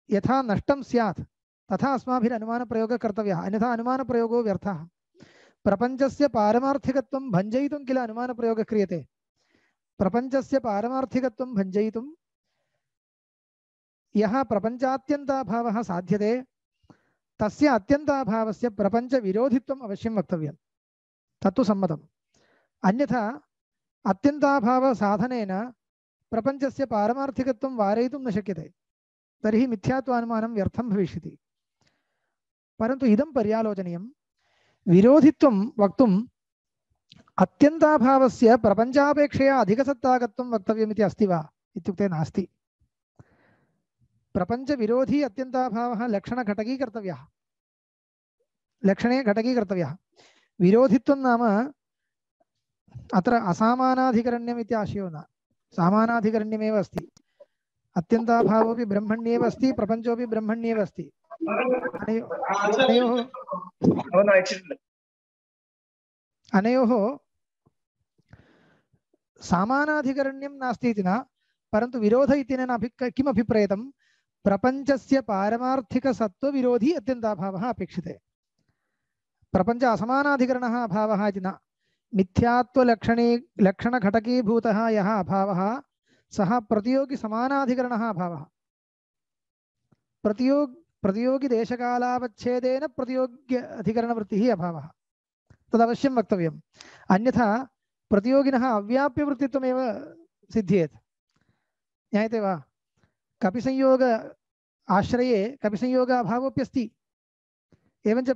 यथा नष्टं स्यात् तथा अस्माभिः अनुमानप्रयोगः कर्तव्यः, अन्यथा अनुमानप्रयोगो व्यर्थः। प्रपञ्चस्य पारमार्थिकत्वं भञ्जयितुं किल अनुमानप्रयोगः क्रियते। प्रपञ्चस्य पारमार्थिकत्वं भञ्जयितुं यः प्रपञ्चात्यन्ताभावः साध्यते तस्य अत्यन्ताभावस्य प्रपञ्चविरोधित्वम् अवश्यं वक्तव्यं, तत्तु सम्मतम्। अन्यथा अत्यन्ताभावसाधनेन प्रपञ्चस्य पारमार्थिकत्वं वारयितुं न शक्यते, तर्हि मिथ्यात्वानुमानं व्यर्थं भविष्यति। परन्तु इदं पर्यालोचनीयं, विरोधित्वं वक्तुम् अत्यन्ताभावस्य प्रपञ्चापेक्षया अधिकसत्ताकत्वं वक्तव्यमिति अस्ति वा इत्युक्ते नास्ति। प्रपञ्चविरोधी अत्यन्ताभावः लक्षणघटकीकर्तव्यः, लक्षणे घटकीकर्तव्यः। विरोधित्वं नाम अत्र असामानाधिकरण्यम् इति आशयो न, सामानाधिकरण्यमेव अस्ति। अत्यन्ताभावोऽपि ब्रह्मण्येव अस्ति, प्रपञ्चोऽपि ब्रह्मण्येव अस्ति। अनयोः सामानाधिकरण्यं नास्ति इति न, परन्तु विरोध इत्यनेन किम् अभिप्रेतं, प्रपञ्चस्य पारमार्थिकसत्त्वविरोधी अत्यन्ताभावः अपेक्षते। प्रपञ्च असमानाधिकरणः अभावः इति न, लक्षणघटकीभूतः यः अभावः सः प्रतियोगिसमानाधिकरणः अभावः। प्रतियोगिदेशकालावच्छेदेन प्रतियोग्य अधिकरणवृत्तिः अभावः, तदवश्यं वक्तव्यम्। अन्यथा प्रतियोगिनः अव्याप्यवृत्तित्वमेव सिद्ध्येत्, ज्ञायते वा। कपिसंयोग आश्रये कपिसंयोग अभावोऽप्यस्ति। एवञ्च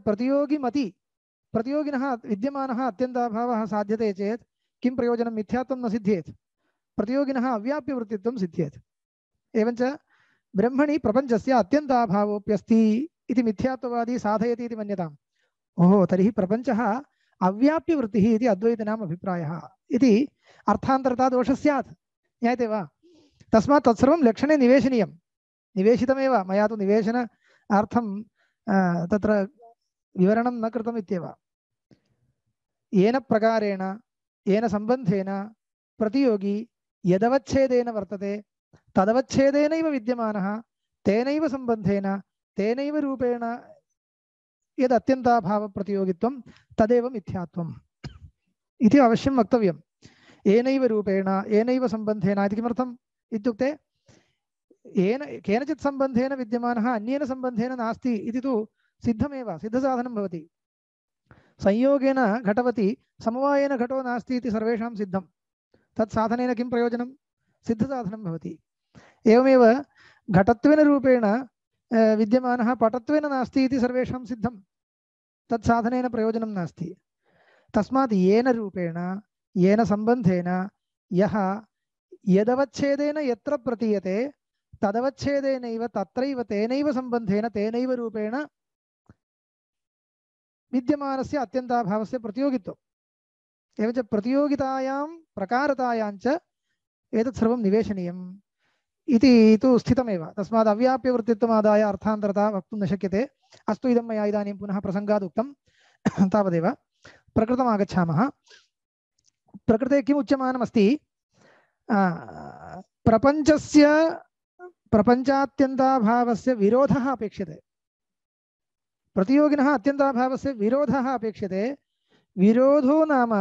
प्रतियोगिनः विद्यमानः अत्यन्ताभावः साध्यते चेत् किं प्रयोजनं, मिथ्यात्वं न सिद्ध्येत्, प्रतियोगिनः अव्याप्यवृत्तित्वं सिद्ध्येत्। एवञ्च ब्रह्मणि प्रपञ्चस्य अत्यन्ताभावोऽप्यस्ति इति मिथ्यात्ववादी साधयति इति मन्यताम्। ओहो, तर्हि प्रपञ्चः अव्याप्यवृत्तिः इति अद्वैतिनाम् अभिप्रायः इति अर्थान्तरता दोषः स्यात्, ज्ञायते वा। तस्मात् तत्सर्वं लक्षणे निवेशनीयं, निवेशितमेव। मया तु निवेशनार्थं तत्र विवरणं न कृतम् इत्येव। येन प्रकारेण येन सम्बन्धेन प्रतियोगी यदवच्छेदेन वर्तते तदवच्छेदेनैव विद्यमानः, तेनैव सम्बन्धेन तेनैव रूपेण यद् अत्यन्ताभावप्रतियोगित्वं तदेव मिथ्यात्वम् इति अवश्यं वक्तव्यं। येनैव रूपेण येनैव सम्बन्धेन इति किमर्थम् इत्युक्ते येन केनचित् सम्बन्धेन विद्यमानः अन्येन सम्बन्धेन नास्ति इति तु सिद्धमेव, सिद्धसाधनं भवति। संयोगेन घटवति समवायेन घटो नास्ति इति सर्वेषां सिद्धं, तत् साधनेन किं प्रयोजनं, सिद्धसाधनं भवति। एवमेव घटत्वेन रूपेण विद्यमानः पटत्वेन नास्ति इति सर्वेषां सिद्धं, तत् साधनेन प्रयोजनं नास्ति। तस्मात् येन रूपेण येन सम्बन्धेन यः यदवच्छेदेन यत्र प्रतीयते तदवच्छेदेनैव तत्रैव तेनैव सम्बन्धेन तेनैव रूपेण विद्यमानस्य अत्यन्ताभावस्य प्रतियोगित्वम्। एवञ्च प्रतियोगितायां प्रकारतायां च एतत् सर्वं निवेशनीयम् इति तु स्थितमेव। तस्मात् अव्याप्यवृत्तित्वमादाय अर्थान्तरता वक्तुं न शक्यते। अस्तु, इदं मया इदानीं पुनः प्रसङ्गात् उक्तं, तावदेव। प्रकृतम् आगच्छामः। प्रकृते किम् उच्यमानमस्ति, प्रपञ्चस्य प्रपञ्चात्यन्ताभावस्य विरोधः अपेक्षते। प्रतियोगिनः अत्यन्ताभावस्य विरोधः अपेक्षते। विरोधो नाम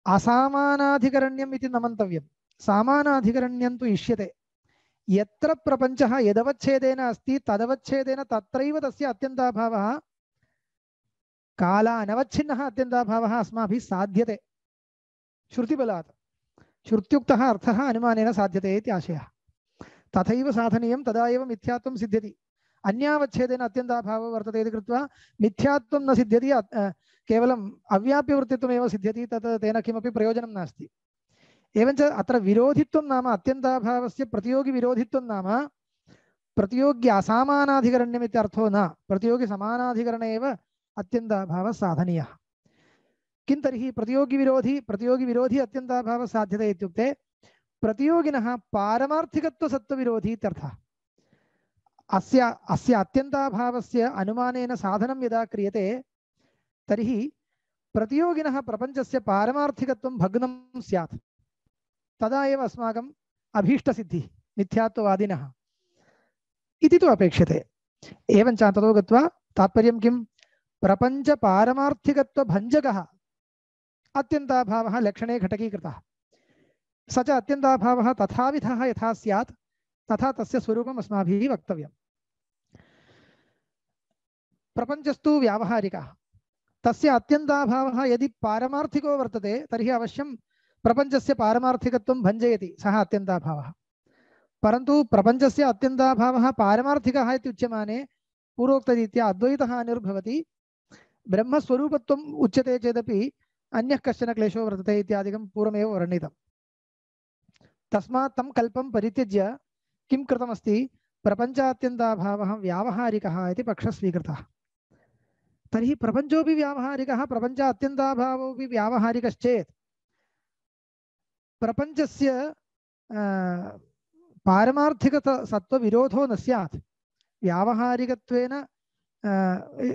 असामानाधिकरण्यम् इति न मन्तव्यं, सामानाधिकरण्यं तु इष्यते। यत्र प्रपञ्चः यदवच्छेदेन अस्ति तदवच्छेदेन तत्रैव तस्य अत्यन्ताभावः कालानवच्छिन्नः अत्यन्ताभावः अस्माभिः साध्यते श्रुतिबलात्। श्रुत्युक्तः अर्थः अनुमानेन साध्यते इति आशयः। तथैव साधनीयं, तदा एव मिथ्यात्वं सिद्ध्यति। अन्यावच्छेदेन अत्यन्ताभावो वर्तते इति कृत्वा मिथ्यात्वं न सिद्ध्यति, केवलम् अव्याप्यवृत्तित्वमेव सिद्ध्यति, तत् तेन किमपि प्रयोजनं नास्ति। एवञ्च अत्र विरोधित्वं नाम अत्यन्ताभावस्य प्रतियोगिविरोधित्वं नाम प्रतियोग्य असामानाधिकरण्यम् इत्यर्थो न, प्रतियोगिसमानाधिकरणे एव अत्यन्ताभावः साधनीयः। किं तर्हि प्रतियोगिविरोधी अत्यन्ताभावः साध्यते इत्युक्ते प्रतियोगिनः पारमार्थिकत्वसत्त्वविरोधी इत्यर्थः। अस्य अस्य अत्यन्ताभावस्य अनुमानेन साधनं यदा क्रियते तर्हि प्रतियोगिनः प्रपञ्चस्य पारमार्थिकत्वं भग्नं स्यात्, तदा एव अस्माकम् अभीष्टसिद्धिः मिथ्यात्ववादिनः इति तु अपेक्षते। एवञ्च ततो गत्वा तात्पर्यं किं? प्रपञ्चपारमार्थिकत्वभञ्जकः अत्यन्ताभावः लक्षणे घटकीकृतः। स च अत्यन्ताभावः तथाविधः यथा स्यात् तथा तस्य स्वरूपम् अस्माभिः वक्तव्यम्। प्रपञ्चस्तु व्यावहारिकः, तस्य अत्यन्ताभावः यदि पारमार्थिको वर्तते तर्हि अवश्यं प्रपञ्चस्य पारमार्थिकत्वं भञ्जयति सः अत्यन्ताभावः। परन्तु प्रपञ्चस्य अत्यन्ताभावः पारमार्थिकः इति उच्यमाने पूर्वोक्तरीत्या अद्वैतः निर्भवति, ब्रह्मस्वरूपत्वम् उच्यते चेदपि अन्यः कश्चन क्लेशो वर्तते इत्यादिकं पूर्वमेव वर्णितम्। तस्मात् तं कल्पं परित्यज्य किं कृतमस्ति? प्रपञ्चात्यन्ताभावः व्यावहारिकः इति पक्षः स्वीकृतः। तर्हि प्रपञ्चोऽपि व्यावहारिकः, प्रपञ्च अत्यन्ताभावोऽपि व्यावहारिकश्चेत् प्रपञ्चस्य पारमार्थिकसत्त्वविरोधो न स्यात्। व्यावहारिकत्वेन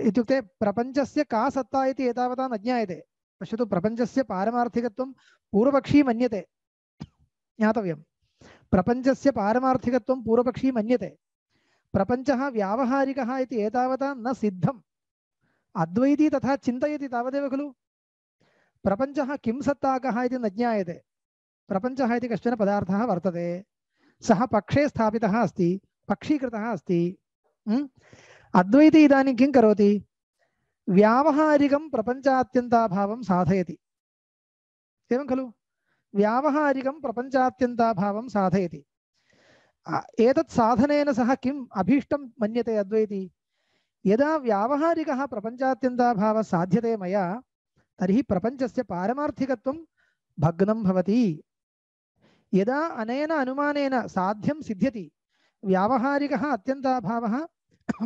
इत्युक्ते प्रपञ्चस्य का सत्ता इति एतावता न ज्ञायते। पश्यतु, प्रपञ्चस्य पारमार्थिकत्वं पूर्वपक्षी मन्यते, ज्ञातव्यं। प्रपञ्चस्य पारमार्थिकत्वं पूर्वपक्षी मन्यते। प्रपञ्चः व्यावहारिकः इति एतावता न सिद्धम्। अद्वैती तथा चिन्तयति तावदेव खलु। प्रपञ्चः किं सत्ताकः इति न ज्ञायते। प्रपञ्चः इति कश्चन पदार्थः वर्तते, सः पक्षे स्थापितः अस्ति, पक्षीकृतः अस्ति। अद्वैती इदानीं किं करोति? व्यावहारिकं प्रपञ्चात्यन्ताभावं साधयति, एवं खलु। व्यावहारिकं प्रपञ्चात्यन्ताभावं साधयति। एतत् साधनेन सः किम् अभीष्टं मन्यते अद्वैती? यदा व्यावहारिकः प्रपञ्चात्यन्ताभावः साध्यते मया, तर्हि प्रपञ्चस्य पारमार्थिकत्वं भग्नं भवति। यदा अनेन अनुमानेन साध्यं सिद्ध्यति, व्यावहारिकः अत्यन्ताभावः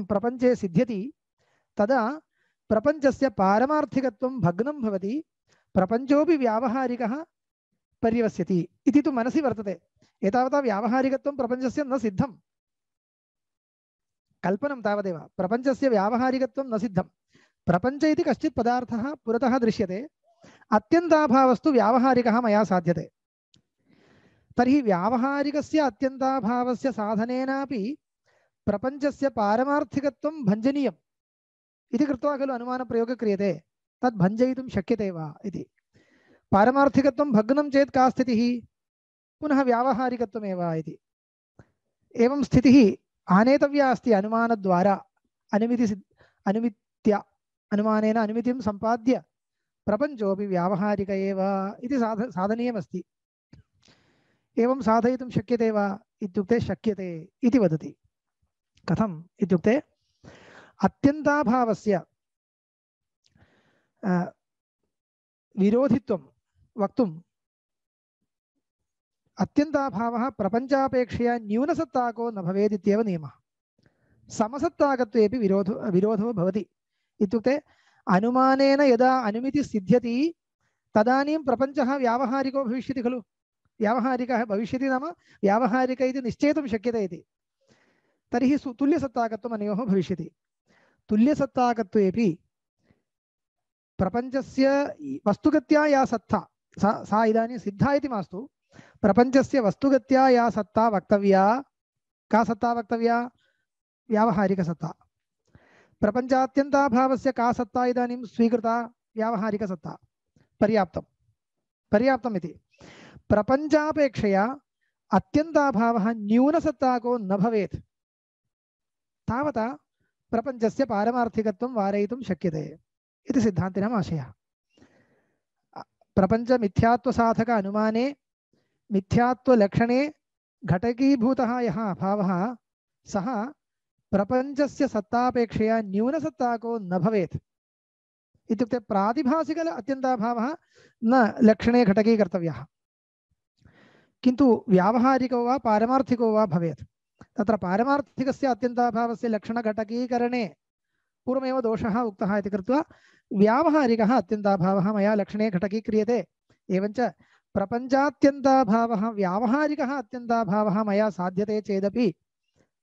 प्रपञ्चे सिद्ध्यति, तदा प्रपञ्चस्य पारमार्थिकत्वं भग्नं भवति, प्रपञ्चोऽपि व्यावहारिकः पर्यवस्यति इति तु मनसि वर्तते। एतावता व्यावहारिकत्वं प्रपञ्चस्य न सिद्धम्, कल्पनं तावदेव। प्रपञ्चस्य व्यावहारिकत्वं न सिद्धं। प्रपञ्च इति कश्चित् पदार्थः पुरतः दृश्यते, अत्यन्ताभावस्तु व्यावहारिकः मया साध्यते। तर्हि व्यावहारिकस्य अत्यन्ताभावस्य साधनेनापि प्रपञ्चस्य पारमार्थिकत्वं भञ्जनीयम् इति कृत्वा खलु अनुमानप्रयोगः क्रियते। तद् भञ्जयितुं शक्यते वा इति। पारमार्थिकत्वं भग्नं चेत् का स्थितिः? पुनः व्यावहारिकत्वमेव इति। एवं स्थितिः आनेतव्या अस्ति अनुमानद्वारा। अनुमित्या अनुमानेन अनुमितिं सम्पाद्य प्रपञ्चोऽपि व्यावहारिक एव इति साधनीयमस्ति। एवं साधयितुं शक्यते वा इत्युक्ते शक्यते इति वदति। कथम् इत्युक्ते अत्यन्ताभावस्य विरोधित्वं वक्तुं अत्यन्ताभावः प्रपञ्चापेक्षया न्यूनसत्ताको न भवेत् इत्येव नियमः। समसत्ताकत्वेपि विरोधो भवति। इत्युक्ते अनुमानेन यदा अनुमितिः सिद्ध्यति तदानीं प्रपञ्चः व्यावहारिको भविष्यति खलु। व्यावहारिकः भविष्यति नाम व्यावहारिक इति निश्चेतुं शक्यते इति। तर्हि तुल्यसत्ताकत्वम् अनयोः भविष्यति। तुल्यसत्ताकत्वेपि प्रपञ्चस्य वस्तुगत्या या सत्ता सा इदानीं सिद्धा इति मास्तु। प्रपञ्चस्य वस्तुगत्या या सत्ता वक्तव्या, का सत्ता वक्तव्या? व्यावहारिकसत्ता। प्रपञ्चात्यन्ताभावस्य का सत्ता इदानीं स्वीकृता? व्यावहारिकसत्ता। पर्याप्तम् इति। प्रपञ्चापेक्षया अत्यन्ताभावः न्यूनसत्ताको न भवेत्, तावता प्रपञ्चस्य पारमार्थिकत्वं वारयितुं शक्यते इति सिद्धान्तिनाम् आशयः। प्रपञ्चमिथ्यात्वसाधक अनुमाने मिथ्यात्वलक्षणे घटकीभूतः यः अभावः सः प्रपञ्चस्य सत्तापेक्षया न्यूनसत्ताको न भवेत्। इत्युक्ते प्रातिभासिक अत्यन्ताभावः न लक्षणे घटकीकर्तव्यः, किन्तु व्यावहारिको वा पारमार्थिको वा भवेत्। तत्र पारमार्थिकस्य अत्यन्ताभावस्य लक्षणघटकीकरणे पूर्वमेव दोषः उक्तः इति कृत्वा व्यावहारिकः अत्यन्ताभावः मया लक्षणे घटकीक्रियते। एवञ्च प्रपञ्चात्यन्ताभावः व्यावहारिकः अत्यन्ताभावः मया साध्यते चेदपि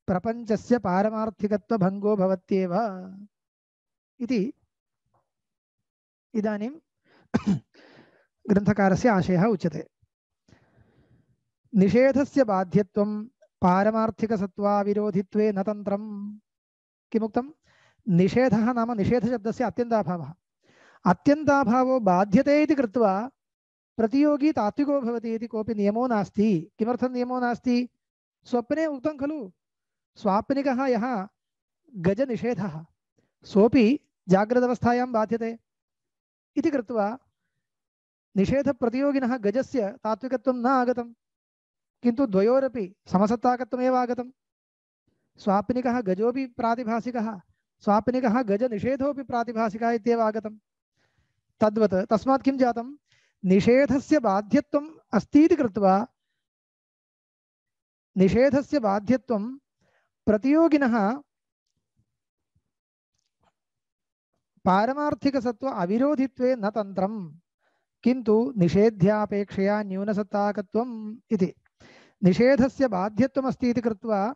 प्रपञ्चस्य पारमार्थिकत्वभङ्गो भवत्येव इति इदानीं ग्रन्थकारस्य आशयः उच्यते। निषेधस्य बाध्यत्वं पारमार्थिकसत्त्वाविरोधित्वे न तन्त्रम्। किमुक्तं? निषेधः नाम निषेधशब्दस्य अत्यन्ताभावः। अत्यन्ताभावो बाध्यते इति कृत्वा प्रतियोगी तात्विको भवति इति कोऽपि नियमो नास्ति। किमर्थं नियमो नास्ति? स्वप्ने उक्तं खलु, स्वाप्निकः यः गजनिषेधः सोऽपि जाग्रदवस्थायां बाध्यते इति कृत्वा निषेधप्रतियोगिनः गजस्य तात्विकत्वं न आगतं, किन्तु द्वयोरपि समसत्ताकत्वमेव आगतं। स्वाप्निकः गजोऽपि प्रातिभासिकः, स्वाप्निकः गजनिषेधोऽपि प्रातिभासिकः इत्येव आगतं। तद्वत् तस्मात् किं जातं? निषेधस्य बाध्यत्वम् अस्ति इति कृत्वा निषेधस्य बाध्यत्वं प्रतियोगिनः पारमार्थिकसत्त्व अविरोधित्वे न तन्त्रम्, किन्तु निषेध्यापेक्षया न्यूनसत्ताकत्वम् इति। निषेधस्य बाध्यत्वम् अस्ति इति कृत्वा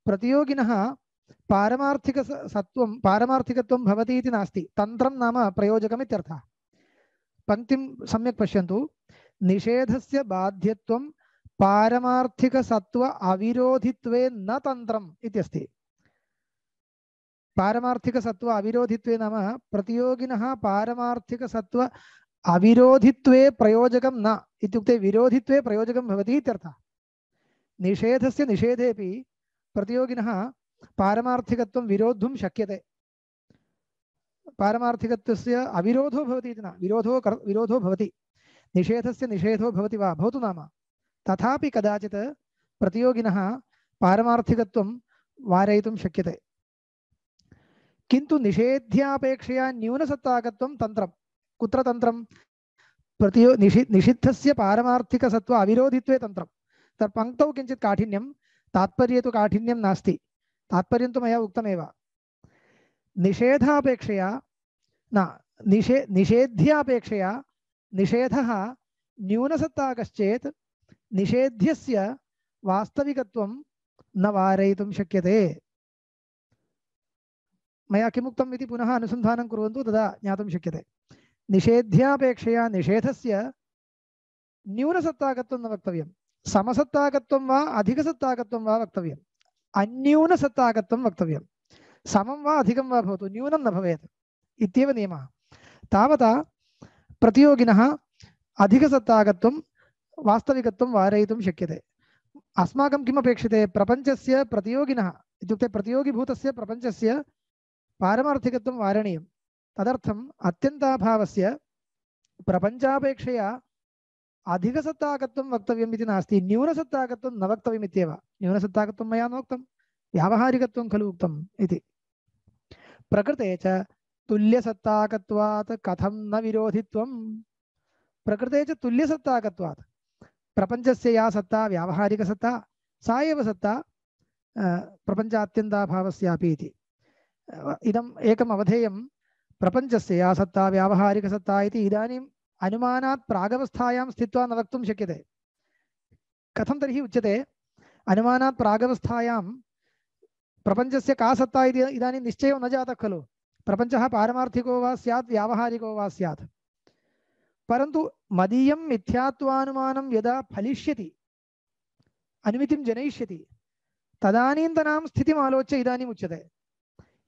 प्रतियोगिनः पारमार्थिकत्वं भवति इति नास्ति। तन्त्रं नाम प्रयोजकम् इत्यर्थः। पंक्तिं सम्यक् पश्यन्तु। निषेधस्य बाध्यत्वं पारमार्थिकसत्त्व अविरोधित्वे न तन्त्रम् इत्यस्ति। पारमार्थिकसत्त्व अविरोधित्वे नाम प्रतियोगिनः पारमार्थिकसत्त्व अविरोधित्वे प्रयोजकं न इत्युक्ते विरोधित्वे प्रयोजकं भवति इत्यर्थः। निषेधस्य निषेधेपि प्रतियोगिनः पारमार्थिकत्वं विरोद्धुं शक्यते। पारमार्थिकत्वस्य अविरोधो भवति इति न, विरोधो भवति। निषेधस्य निषेधो भवति वा भवतु नाम, तथापि कदाचित् प्रतियोगिनः पारमार्थिकत्वं वारयितुं शक्यते। किन्तु निषेध्यापेक्षया न्यूनसत्ताकत्वं तन्त्रं। कुत्र तन्त्रं? निषिद्धस्य पारमार्थिकसत्त्व अविरोधित्वे तन्त्रं। तत्पङ्क्तौ किञ्चित् काठिन्यं, तात्पर्ये तु काठिन्यं नास्ति। तात्पर्यं तु मया उक्तमेव। निषेधापेक्षया न निषेध्यापेक्षया निषेधः न्यूनसत्ताकश्चेत् निषेध्यस्य वास्तविकत्वं न वारयितुं शक्यते। मया किमुक्तम् इति पुनः अनुसन्धानं कुर्वन्तु, तदा ज्ञातुं शक्यते। निषेध्यापेक्षया निषेधस्य न्यूनसत्ताकत्वं न वक्तव्यं, समसत्ताकत्वं वा अधिकसत्ताकत्वं वा वक्तव्यम्। अन्यूनसत्ताकत्वं वक्तव्यं। समं वा अधिकं वा भवतु, न्यूनं न भवेत् इत्येव नियमः। तावता प्रतियोगिनः अधिकसत्ताकत्वं वास्तविकत्वं वारयितुं शक्यते। अस्माकं किम् अपेक्षते? प्रपञ्चस्य प्रतियोगिनः इत्युक्ते प्रतियोगिभूतस्य प्रपञ्चस्य पारमार्थिकत्वं वारणीयं। तदर्थम् अत्यन्ताभावस्य प्रपञ्चापेक्षया अधिकसत्ताकत्वं वक्तव्यम् इति नास्ति, न्यूनसत्ताकत्वं न वक्तव्यम् इत्येव। न्यूनसत्ताकत्वं मया नोक्तं, व्यावहारिकत्वं खलु उक्तम् इति। प्रकृते च तुल्यसत्ताकत्वात् कथं न विरोधित्वम्? प्रकृते च तुल्यसत्ताकत्वात्, प्रपञ्चस्य या सत्ता व्यावहारिकसत्ता सा एव सत्ता प्रपञ्चात्यन्ताभावस्यापि इति। इदम् एकम् अवधेयं। प्रपञ्चस्य या सत्ता व्यावहारिकसत्ता इति इदानीम् अनुमानात् प्रागवस्थायां स्थित्वा न वक्तुं शक्यते। कथं तर्हि उच्यते? अनुमानात् प्रागवस्थायां प्रपञ्चस्य का सत्ता इति इदानीं निश्चयो न जातः खलु। प्रपञ्चः पारमार्थिको वा स्यात् व्यावहारिको वा स्यात्, परन्तु मदीयं मिथ्यात्वानुमानं यदा फलिष्यति, अनुमितिं जनयिष्यति, तदानीन्तनां स्थितिम् आलोच्य इदानीम् उच्यते।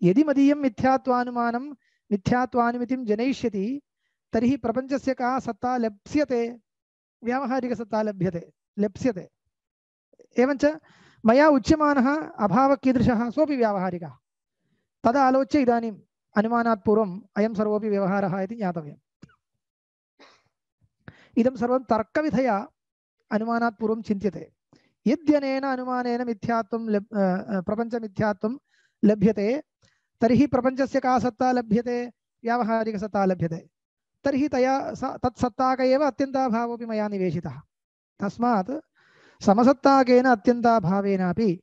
यदि मदीयं मिथ्यात्वानुमानं मिथ्यात्वानुमितिं जनयिष्यति तर्हि प्रपञ्चस्य का सत्ता लप्स्यते? व्यावहारिकसत्ता लप्स्यते। एवञ्च मया उच्यमानः अभावः कीदृशः? सोऽपि व्यावहारिकः। तदा आलोच्य इदानीम् अनुमानात् पूर्वम् अयं सर्वोऽपि व्यवहारः इति ज्ञातव्यम्। इदं सर्वं तर्कविधया अनुमानात् पूर्वं चिन्त्यते। यद्यनेन अनुमानेन मिथ्यात्वं प्रपञ्चमिथ्यात्वं लभ्यते तर्हि प्रपञ्चस्य का सत्ता लभ्यते? व्यावहारिकसत्ता लभ्यते। तर्हि तया तत्सत्ताक एव अत्यन्ताभावोऽपि मया निवेशितः। तस्मात् समसत्ताकेन अत्यन्ताभावेनापि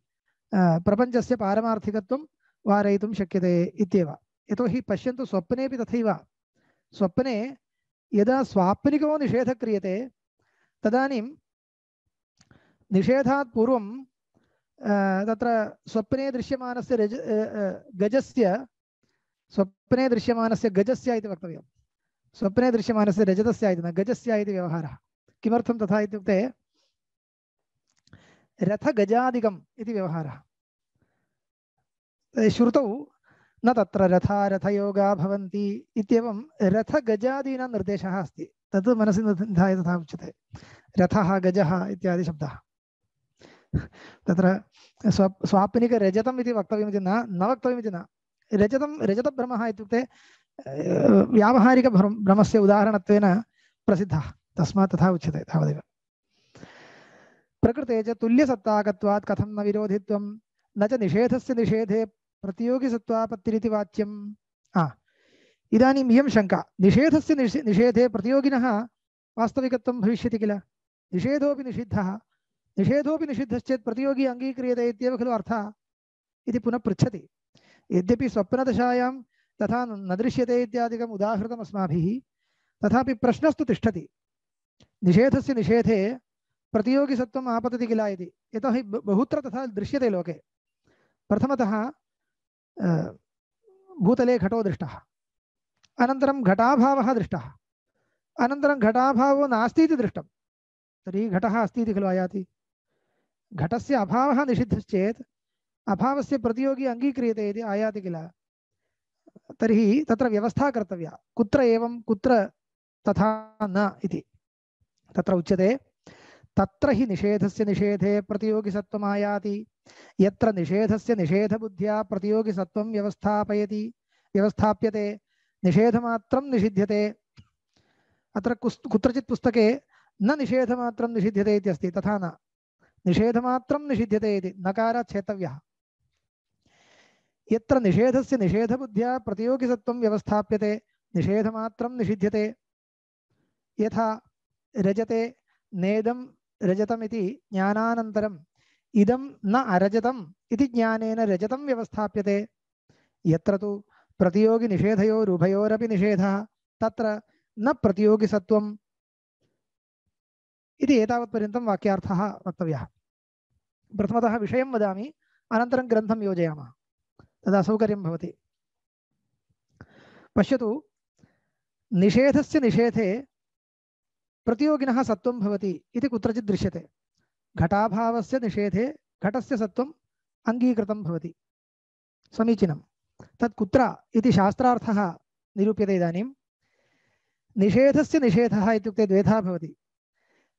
प्रपञ्चस्य पारमार्थिकत्वं वारयितुं शक्यते इत्येव। यतोहि पश्यन्तु स्वप्नेपि तथैव स्वप्ने यदा स्वाप्निको निषेधः क्रियते तदानीं निषेधात् पूर्वं तत्र स्वप्ने दृश्यमानस्य गजस्य स्वप्ने दृश्यमानस्य गजस्य इति वक्तव्यं स्वप्ने दृश्यमानस्य रजतस्य इति न गजस्य इति व्यवहारः किमर्थं तथा इत्युक्ते रथगजादिकम् इति व्यवहारः श्रुतौ न तत्र रथा रथयोगा भवन्ति इत्येवं रथगजादीनां निर्देशः अस्ति तत् मनसि निधाय तथा उच्यते रथः गजः इत्यादि शब्दः तत्र स्वाप्निकरजतम् इति वक्तव्यमिति न वक्तव्यमिति न रजतभ्रमः इत्युक्ते व्यावहारिकभ्रमस्य उदाहरणत्वेन प्रसिद्धः तस्मात् तथा उच्यते तावदेव प्रकृते च तुल्यसत्ताकत्वात् कथं न विरोधित्वं न च निषेधस्य निषेधे प्रतियोगिसत्त्वापत्तिरिति वाच्यम् इदानीम् इयं शङ्का निषेधस्य निषेधे प्रतियोगिनः वास्तविकत्वं भविष्यति किल निषेधोऽपि निषिद्धश्चेत् प्रतियोगी अङ्गीक्रियते इत्येव खलु अर्थः इति पुनः पृच्छति यद्यपि स्वप्नदशायां तथा न दृश्यते इत्यादिकम् उदाहृतम् अस्माभिः तथापि प्रश्नस्तु तिष्ठति निषेधस्य निषेधे प्रतियोगिसत्त्वम् आपतति किल इति यतोहि बहुत्र तथा दृश्यते लोके प्रथमतः भूतले घटो दृष्टः अनन्तरं घटाभावः दृष्टः अनन्तरं घटाभावो नास्ति इति दृष्टं तर्हि घटः अस्ति इति खलु आयाति घटस्य अभावः निषिद्धश्चेत् अभावस्य प्रतियोगी अङ्गीक्रियते इति आयाति किल तर्हि तत्र व्यवस्था कर्तव्या कुत्र एवं कुत्र तथा न इति तत्र उच्यते तत्र हि निषेधस्य निषेधे प्रतियोगिसत्त्वम् आयाति यत्र निषेधस्य निषेधबुद्ध्या प्रतियोगिसत्त्वं व्यवस्थाप्यते निषेधमात्रं निषिध्यते अत्र कुत्रचित् पुस्तके न निषेधमात्रं निषिध्यते इति अस्ति तथा न निषेधमात्रं निषिध्यते इति नकारात् छेतव्यः यत्र निषेधस्य निषेधबुद्ध्या प्रतियोगिसत्त्वं व्यवस्थाप्यते निषेधमात्रं निषिध्यते यथा रजते नेदं रजतमिति ज्ञानानन्तरम् इदं न अरजतम् इति ज्ञानेन रजतं व्यवस्थाप्यते यत्र तु प्रतियोगि निषेधयोरुभयोरपि निषेधः तत्र न प्रतियोगिसत्त्वम् इति एतावत्पर्यन्तं वाक्यार्थः वक्तव्यः प्रथमतः विषयं वदामि अनन्तरं ग्रन्थं योजयामः तदा सौकर्यं भवति पश्यतु निषेधस्य निषेधे प्रतियोगिनः सत्त्वं भवति इति कुत्रचित् दृश्यते घटाभावस्य निषेधे घटस्य सत्त्वम् अङ्गीकृतं भवति समीचीनं तत् कुत्र इति शास्त्रार्थः निरूप्यते इदानीं निषेधस्य निषेधः इत्युक्ते द्वेधा भवति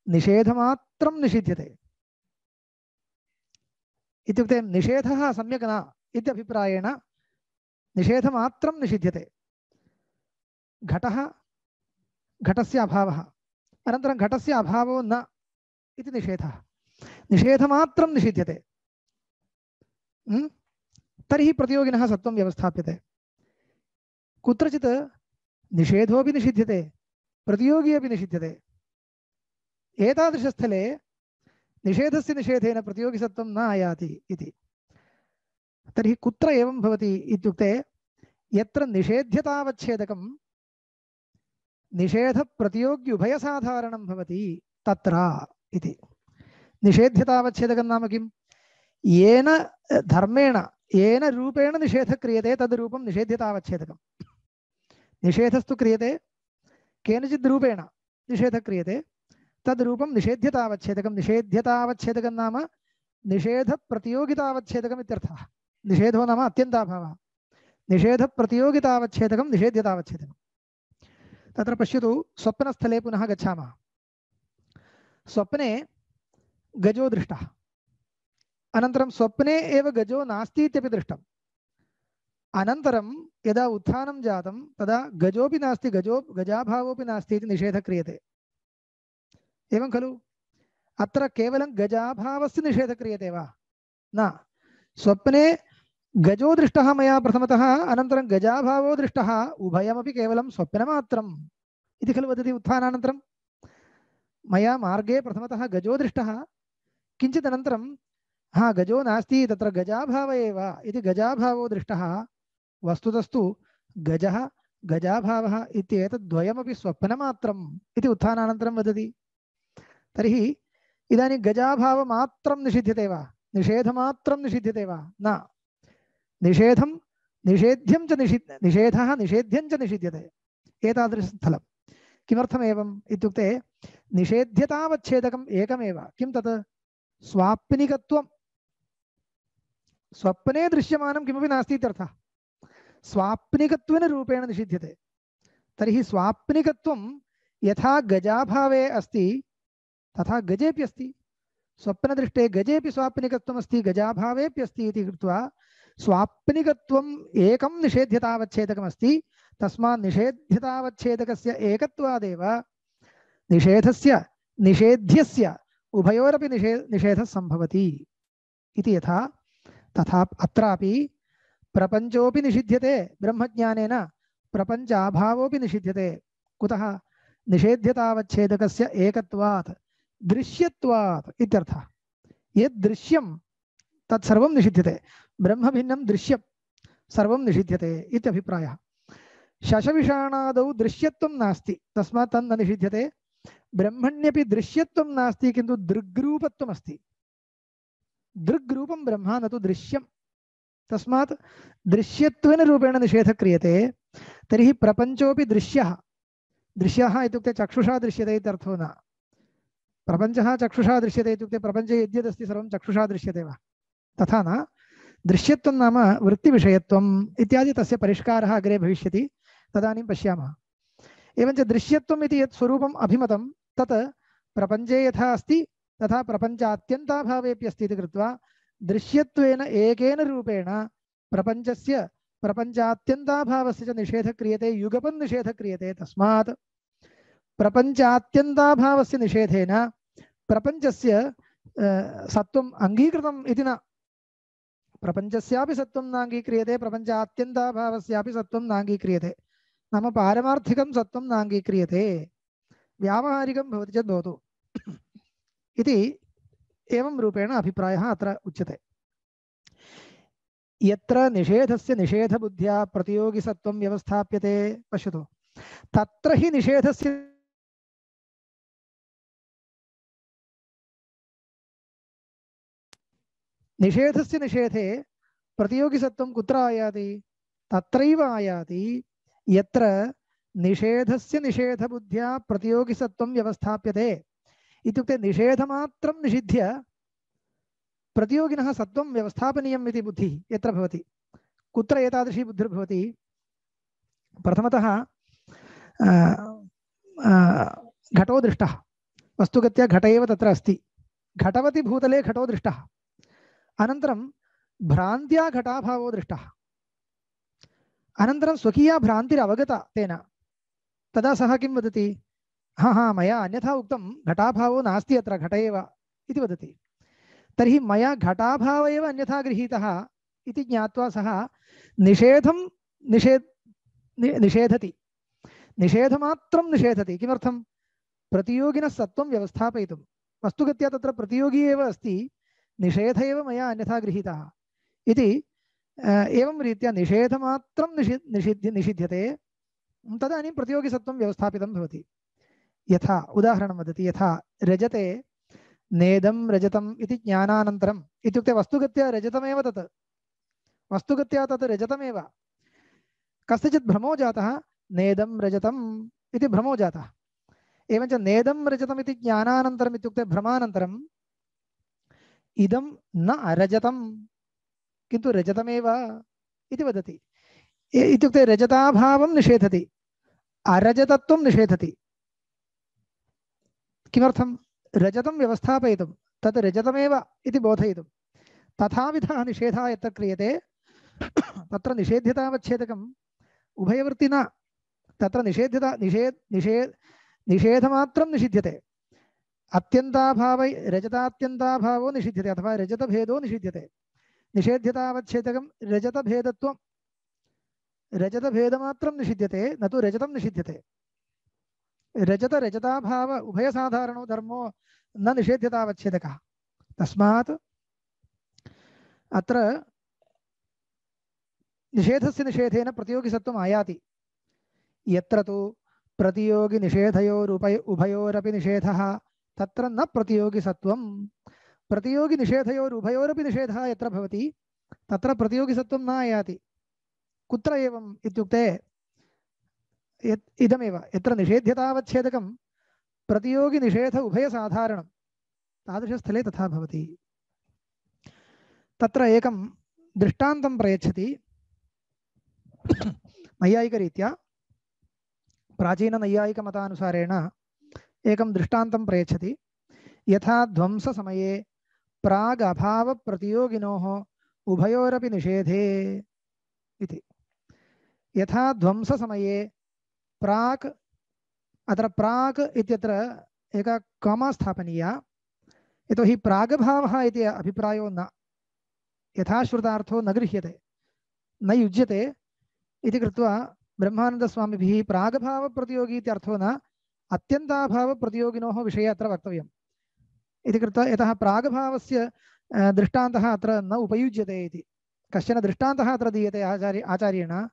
निषेधमात्रं निषिध्यते इत्युक्ते निषेधः सम्यक् न इत्यभिप्रायेण निषेधमात्रं निषिध्यते घटः घटस्य अभावः अनन्तरं घटस्य अभावो न इति निषेधः निषेधमात्रं निषिध्यते तर्हि प्रतियोगिनः सत्त्वं व्यवस्थाप्यते कुत्रचित् निषेधोऽपि निषिध्यते प्रतियोगी अपि निषिध्यते एतादृशस्थले निषेधस्य निषेधेन प्रतियोगिसत्त्वं न आयाति इति तर्हि कुत्र एवं भवति इत्युक्ते यत्र निषेध्यतावच्छेदकं निषेधप्रतियोग्युभयसाधारणं भवति तत्र इति निषेध्यतावच्छेदकं नाम किं येन धर्मेण येन रूपेण निषेधः क्रियते तद् रूपं निषेध्यतावच्छेदकं निषेधस्तु क्रियते केनचित् रूपेण निषेधः क्रियते तद् रूपं निषेध्यतावच्छेदकं निषेध्यतावच्छेदकं नाम निषेधप्रतियोगितावच्छेदकम् इत्यर्थः निषेधो नाम अत्यन्ताभावः निषेधप्रतियोगितावच्छेदकं निषेध्यतावच्छेदकं तत्र पश्यतु स्वप्नस्थले पुनः गच्छामः स्वप्ने गजो दृष्टः अनन्तरं स्वप्ने एव गजो नास्ति इत्यपि दृष्टम् अनन्तरं यदा उत्थानं जातं तदा गजोपि नास्ति गजाभावोपि नास्ति इति निषेधः क्रियते एवं खलु अत्र केवलं गजाभावस्य निषेधः क्रियते वा न स्वप्ने गजो दृष्टः मया प्रथमतः अनन्तरं गजाभावो दृष्टः उभयमपि केवलं स्वप्नमात्रम् इति खलु वदति उत्थानानन्तरं मया मार्गे प्रथमतः गजो दृष्टः किञ्चित् अनन्तरं गजो नास्ति तत्र गजाभाव एव इति गजाभावो दृष्टः वस्तुतस्तु गजः गजाभावः इत्येतद्द्वयमपि स्वप्नमात्रम् इति उत्थानानन्तरं वदति। तर्हि इदानीं गजाभावमात्रं निषिध्यते वा, निषेधमात्रं निषिध्यते वा? न, निषेधं निषेध्यं च निषेधः निषेध्यं च निषिध्यते एतादृशस्थलं। किमर्थमेवम् इत्युक्ते निषेध्यतावच्छेदकम् एकमेव। किं तत्? स्वाप्निकत्वं। स्वप्ने दृश्यमानं किमपि नास्ति इत्यर्थः। स्वाप्निकत्वेन रूपेण निषिध्यते। तर्हि स्वाप्निकत्वं यथा गजाभावे अस्ति तथा गजेपि अस्ति। स्वप्नदृष्टे गजेपि स्वाप्निकत्वम् अस्ति, गजाभावेपि अस्ति इति कृत्वा स्वाप्निकत्वम् एकं निषेध्यतावच्छेदकमस्ति। तस्मात् निषेध्यतावच्छेदकस्य एकत्वादेव निषेधस्य निषेध्यस्य उभयोरपि निषेधः सम्भवति इति यथा तथा अत्रापि प्रपञ्चोऽपि निषिध्यते ब्रह्मज्ञानेन, प्रपञ्चाभावोऽपि निषिध्यते। कुतः? निषेध्यतावच्छेदकस्य एकत्वात्, दृश्यत्वात् इत्यर्थः। यद् दृश्यं तत्सर्वं निषिध्यते। ब्रह्मभिन्नं दृश्यं सर्वं निषिध्यते इत्यभिप्रायः। शशविषाणादौ दृश्यत्वं नास्ति, तस्मात् तन्न निषिध्यते। ब्रह्मण्यपि दृश्यत्वं नास्ति, किन्तु दृग्रूपत्वम् अस्ति। दृग्रूपं ब्रह्म, न तु दृश्यं। तस्मात् दृश्यत्वेन रूपेण निषेधः क्रियते। तर्हि प्रपञ्चोऽपि दृश्यः। दृश्यः इत्युक्ते चक्षुषा दृश्यते इत्यर्थो न। प्रपञ्चः चक्षुषा दृश्यते इत्युक्ते प्रपञ्चे यद्यदस्ति सर्वं चक्षुषा दृश्यते वा? तथा न। दृश्यत्वं नाम वृत्तिविषयत्वम् इत्यादि तस्य परिष्कारः अग्रे भविष्यति, तदानीं पश्यामः। एवञ्च दृश्यत्वम् इति यत् स्वरूपम् अभिमतं तत् प्रपञ्चे यथा अस्ति तथा प्रपञ्चात्यन्ताभावेऽपि अस्ति इति कृत्वा दृश्यत्वेन एकेन रूपेण प्रपञ्चस्य प्रपञ्चात्यन्ताभावस्य च निषेधः क्रियते, युगपन् निषेधः क्रियते। तस्मात् प्रपञ्चात्यन्ताभावस्य निषेधेन प्रपञ्चस्य सत्त्वम् अङ्गीकृतम् इति न। प्रपञ्चस्यापि सत्त्वं नाङ्गीक्रियते, प्रपञ्चात्यन्ताभावस्यापि सत्त्वं नाङ्गीक्रियते। नाम पारमार्थिकं सत्त्वं नाङ्गीक्रियते, व्यावहारिकं भवति चेत् भवतु इति एवं रूपेण अभिप्रायः अत्र उच्यते। यत्र निषेधस्य निषेधबुद्ध्या प्रतियोगिसत्त्वं व्यवस्थाप्यते, पश्यतु, तत्र हि निषेधस्य निषेधे प्रतियोगिसत्त्वं कुत्र आयाति? तत्रैव आयाति यत्र निषेधस्य निषेधबुद्ध्या प्रतियोगिसत्त्वं व्यवस्थाप्यते। इत्युक्ते निषेधमात्रं निषिध्य प्रतियोगिनः सत्त्वं व्यवस्थापनीयम् इति बुद्धिः यत्र भवति। कुत्र एतादृशी बुद्धिर्भवति? प्रथमतः घटो दृष्टः, वस्तुगत्या घट एव तत्र अस्ति, घटवति भूतले घटो दृष्टः। अनन्तरं भ्रान्त्या घटाभावो दृष्टः। अनन्तरं स्वकीया भ्रान्तिरवगता तेन। तदा सः किं वदति? हाँ मया अन्यथा उक्तं, घटाभावो नास्ति अत्र, घट एव इति वदति। तर्हि मया घटाभाव एव अन्यथा गृहीतः इति ज्ञात्वा सः निषेधं निषेधति, निषेधमात्रं निषेधति। किमर्थं? प्रतियोगिनः सत्त्वं व्यवस्थापयितुं। वस्तुगत्या तत्र प्रतियोगी एव अस्ति, निषेध एव मया अन्यथा गृहीतः इति एवं रीत्या निषेधमात्रं निषिध्यते, तदानीं प्रतियोगिसत्त्वं व्यवस्थापितं भवति। यथा उदाहरणं वदति, यथा रजते नेदं रजतम् इति ज्ञानानन्तरम्, इत्युक्ते वस्तुगत्या रजतमेव तत्, वस्तुगत्या तत् रजतमेव। कस्यचित् भ्रमो जातः, नेदं रजतम् इति भ्रमो जातः। एवञ्च नेदं रजतम् इति ज्ञानानन्तरम् इत्युक्ते भ्रमानन्तरम् इदं न अरजतं किन्तु रजतमेव इति वदति। इत्युक्ते रजताभावं निषेधति, अरजतत्वं निषेधति। किमर्थं? रजतं व्यवस्थापयितुं, तत् रजतमेव इति बोधयितुं। तथाविधः निषेधः यत्र क्रियते तत्र निषेध्यतावच्छेदकम् उभयवर्ति न। तत्र निषेधमात्रं निषिध्यते। अत्यन्ताभाव रजतात्यन्ताभावो निषिध्यते अथवा रजतभेदो निषिध्यते। निषेध्यतावच्छेदकं रजतभेदत्वं, रजतभेदमात्रं निषिध्यते, न तु रजतं निषिध्यते। रजत रजताभाव उभयसाधारणो धर्मो न निषेध्यतावच्छेदकः। तस्मात् अत्र निषेधस्य निषेधेन प्रतियोगिसत्वम् आयाति। यत्र तु उभयोरपि निषेधः तत्र न प्रतियोगिसत्वम्। प्रतियोगिनिषेधयोरुभयोरपि निषेधः यत्र भवति तत्र प्रतियोगिसत्वं न आयाति। कुत्र एवम् इत्युक्ते इदमेव यत्र निषेध्यतावच्छेदकं प्रतियोगिनिषेध उभयसाधारणं तादृशस्थले तथा भवति। तत्र एकं दृष्टान्तं प्रयच्छति नैयायिकरीत्या। प्राचीननैयायिकमतानुसारेण एकं दृष्टान्तं प्रयच्छति। यथा ध्वंससमये प्राग् अभावप्रतियोगिनोः उभयोरपि निषेधे इति। यथा ध्वंससमये प्राक्, अत्र प्राक् इत्यत्र एका कॉमा स्थापनीया, यतोहि प्रागभावः इति अभिप्रायो न, यथाश्रुतार्थो न गृह्यते, न युज्यते इति कृत्वा ब्रह्मानन्दस्वामिभिः प्रागभावप्रतियोगी इत्यर्थो न, अत्यन्ताभावप्रतियोगिनोः विषये अत्र वक्तव्यम् इति कृत्वा, यतः प्रागभावस्य दृष्टान्तः अत्र न उपयुज्यते इति कश्चन दृष्टान्तः अत्र दीयते आचार्येण।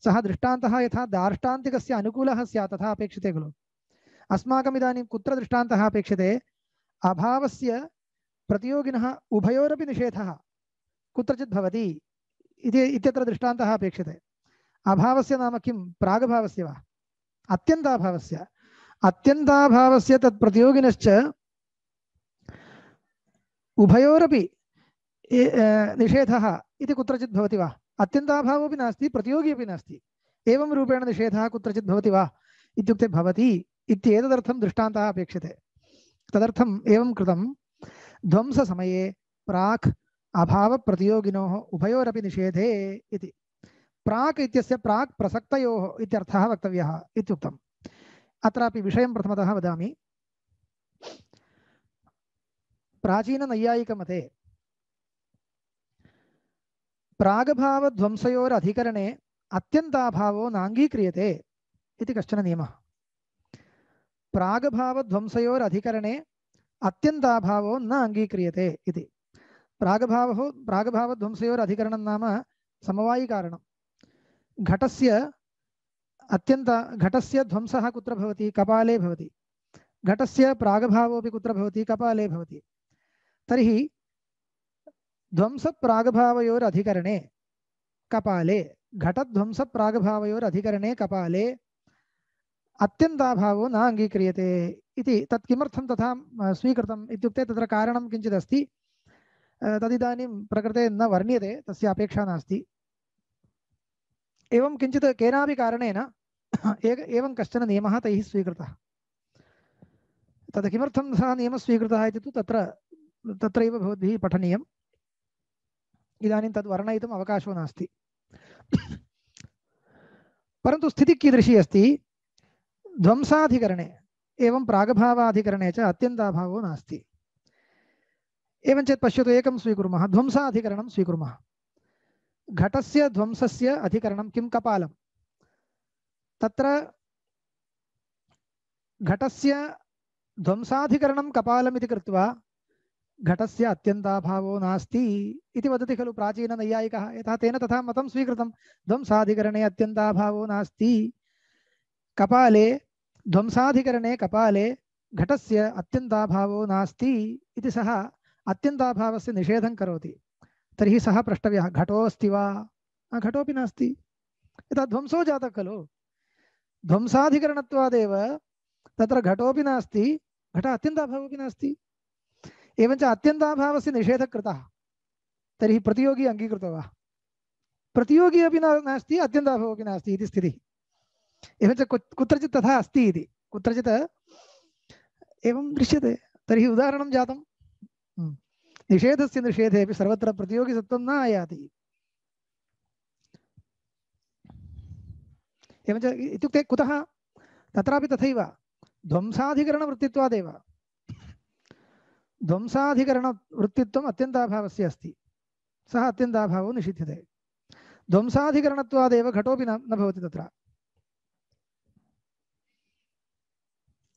सः दृष्टान्तः यथा दार्ष्टान्तिकस्य अनुकूलः स्यात् तथा अपेक्षते खलु। अस्माकम् इदानीं कुत्र दृष्टान्तः अपेक्षते? अभावस्य प्रतियोगिनः उभयोरपि निषेधः कुत्रचित् भवति इत्यत्र दृष्टान्तः अपेक्षते। अभावस्य नाम किं? प्रागभावस्य वा अत्यन्ताभावस्य? अत्यन्ताभावस्य तत् प्रतियोगिनश्च उभयोरपि निषेधः इति कुत्रचित् भवति वा? अत्यन्ताभावोऽपि नास्ति, प्रतियोगी अपि नास्ति, एवं रूपेण निषेधः कुत्रचित् भवति वा इत्युक्ते भवति इत्येतदर्थं दृष्टान्तः अपेक्षते। तदर्थम् एवं कृतं। ध्वंससमये प्राक् अभावप्रतियोगिनोः उभयोरपि निषेधे इति। प्राक् इत्यस्य प्राक् प्रसक्तयोः इत्यर्थः वक्तव्यः इत्युक्तम्। अत्रापि विषयं प्रथमतः वदामि। प्राचीननैयायिकमते प्रागभावध्वंसयोरधिकरणे अत्यन्ताभावो नाङ्गीक्रियते इति कश्चन नियमः। प्रागभावध्वंसयोरधिकरणे अत्यन्ताभावो न अङ्गीक्रियते इति। प्रागभावध्वंसयोरधिकरणं नाम समवायिकारणं। घटस्य ध्वंसः कुत्र भवति? कपाले भवति। घटस्य प्रागभावोऽपि कुत्र भवति? कपाले भवति। तर्हि ध्वंसप्रागभावयोरधिकरणे कपाले, घटध्वंसप्रागभावयोरधिकरणे कपाले अत्यन्ताभावो न अङ्गीक्रियते इति। तत् किमर्थं तथा स्वीकृतम् इत्युक्ते तत्र कारणं किञ्चित् अस्ति। तदिदानीं प्रकृते न वर्ण्यते, तस्य अपेक्षा नास्ति। एवं किञ्चित् केनापि कारणेन एवं कश्चन नियमः तैः स्वीकृतः। तद् किमर्थं सः नियमः स्वीकृतः इति तु तत्रैव भवद्भिः पठनीयम्। इदानीं तद् वर्णयितुम् अवकाशो नास्ति। परन्तु स्थितिः कीदृशी अस्ति? ध्वंसाधिकरणे एवं प्रागभावाधिकरणे च अत्यन्ताभावो नास्ति। एवं चेत् पश्यतु, एकं स्वीकुर्मः, ध्वंसाधिकरणं स्वीकुर्मः। घटस्य ध्वंसस्य अधिकरणं किं? कपालं। तत्र घटस्य ध्वंसाधिकरणं कपालमिति कृत्वा घटस्य अत्यन्ताभावो नास्ति इति वदति खलु प्राचीननैयायिकः। यथा तेन तथा मतं स्वीकृतं। ध्वंसाधिकरणे अत्यन्ताभावो नास्ति, कपाले ध्वंसाधिकरणे कपाले घटस्य अत्यन्ताभावो नास्ति इति सः अत्यन्ताभावस्य निषेधं करोति। तर्हि सः प्रष्टव्यः, घटोऽस्ति वा? घटोऽपि नास्ति, यथा ध्वंसो जातः खलु। ध्वंसाधिकरणत्वादेव तत्र घटोऽपि नास्ति, घट अत्यन्ताभावोऽपि नास्ति। एवञ्च अत्यन्ताभावस्य निषेधः कृतः, तर्हि प्रतियोगी अङ्गीकृतो वा? प्रतियोगी अपि नास्ति, अत्यन्ताभावोऽपि नास्ति इति स्थितिः। एवञ्च कुत्रचित् तथा अस्ति इति, कुत्रचित् एवं दृश्यते। तर्हि उदाहरणं जातं। निषेधस्य निषेधेपि सर्वत्र प्रतियोगिसत्वं न आयाति। एवञ्च इत्युक्ते कुतः? तत्रापि तथैव ध्वंसाधिकरणवृत्तित्वादेव। ध्वंसाधिकरणवृत्तित्वम् अत्यन्ताभावस्य अस्ति, सः अत्यन्ताभावो निषिध्यते। ध्वंसाधिकरणत्वादेव घटोऽपि न भवति तत्र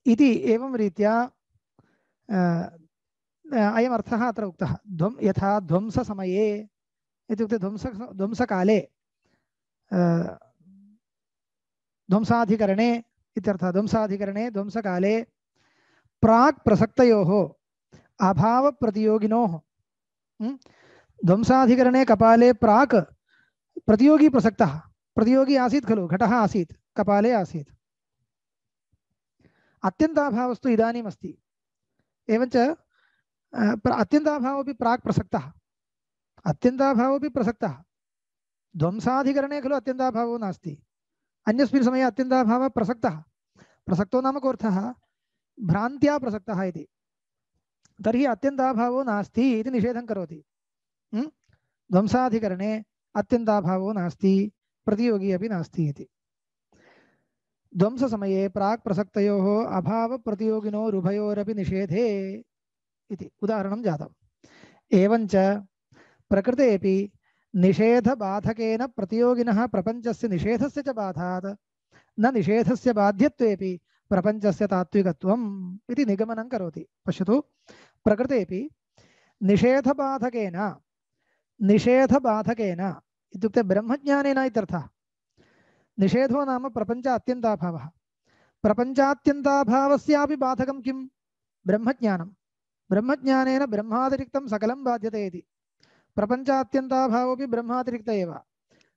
इति। एवं रीत्या अयम् अर्थः अत्र उक्तः। यथा ध्वंससमये इत्युक्ते ध्वंसकाले ध्वंसाधिकरणे इत्यर्थः। ध्वंसाधिकरणे ध्वंसकाले प्राक् प्रसक्तयोः अभावप्रतियोगिनोः ध्वंसाधिकरणे कपाले प्राक् प्रतियोगी प्रसक्तः। प्रतियोगी आसीत् खलु, घटः आसीत्, कपाले आसीत्। अत्यन्ताभावस्तु इदानीम् अस्ति। एवञ्च अत्यन्ताभावोऽपि प्राक् प्रसक्तः। अत्यन्ताभावोऽपि प्रसक्तः। ध्वंसाधिकरणे खलु अत्यन्ताभावो नास्ति, अन्यस्मिन् समये अत्यन्ताभावः प्रसक्तः। प्रसक्तो नाम कोऽर्थः? भ्रान्त्या प्रसक्तः इति। तर्हि अत्यन्ताभावो नास्ति इति निषेधं करोति। ध्वंसाधिकरणे अत्यन्ताभावो नास्ति, प्रतियोगी अपि नास्ति इति। ध्वंससमये प्राक् प्रसक्तयोः अभावप्रतियोगिनोरुभयोरपि निषेधे इति उदाहरणं जातम्। एवञ्च प्रकृतेऽपि निषेधबाधकेन प्रतियोगिनः प्रपञ्चस्य निषेधस्य च बाधात् न निषेधस्य बाध्यत्वेऽपि प्रपञ्चस्य तात्विकत्वम् इति निगमनं करोति। पश्यतु, प्रकृतेऽपि निषेधबाधकेन इत्युक्ते ब्रह्मज्ञानेन इत्यर्थः। निषेधो नाम प्रपञ्च अत्यन्ताभावः। प्रपञ्चात्यन्ताभावस्यापि बाधकं किं? ब्रह्मज्ञानं। ब्रह्मज्ञानेन ब्रह्मातिरिक्तं सकलं बाध्यते इति। प्रपञ्चात्यन्ताभावोऽपि ब्रह्मातिरिक्त एव,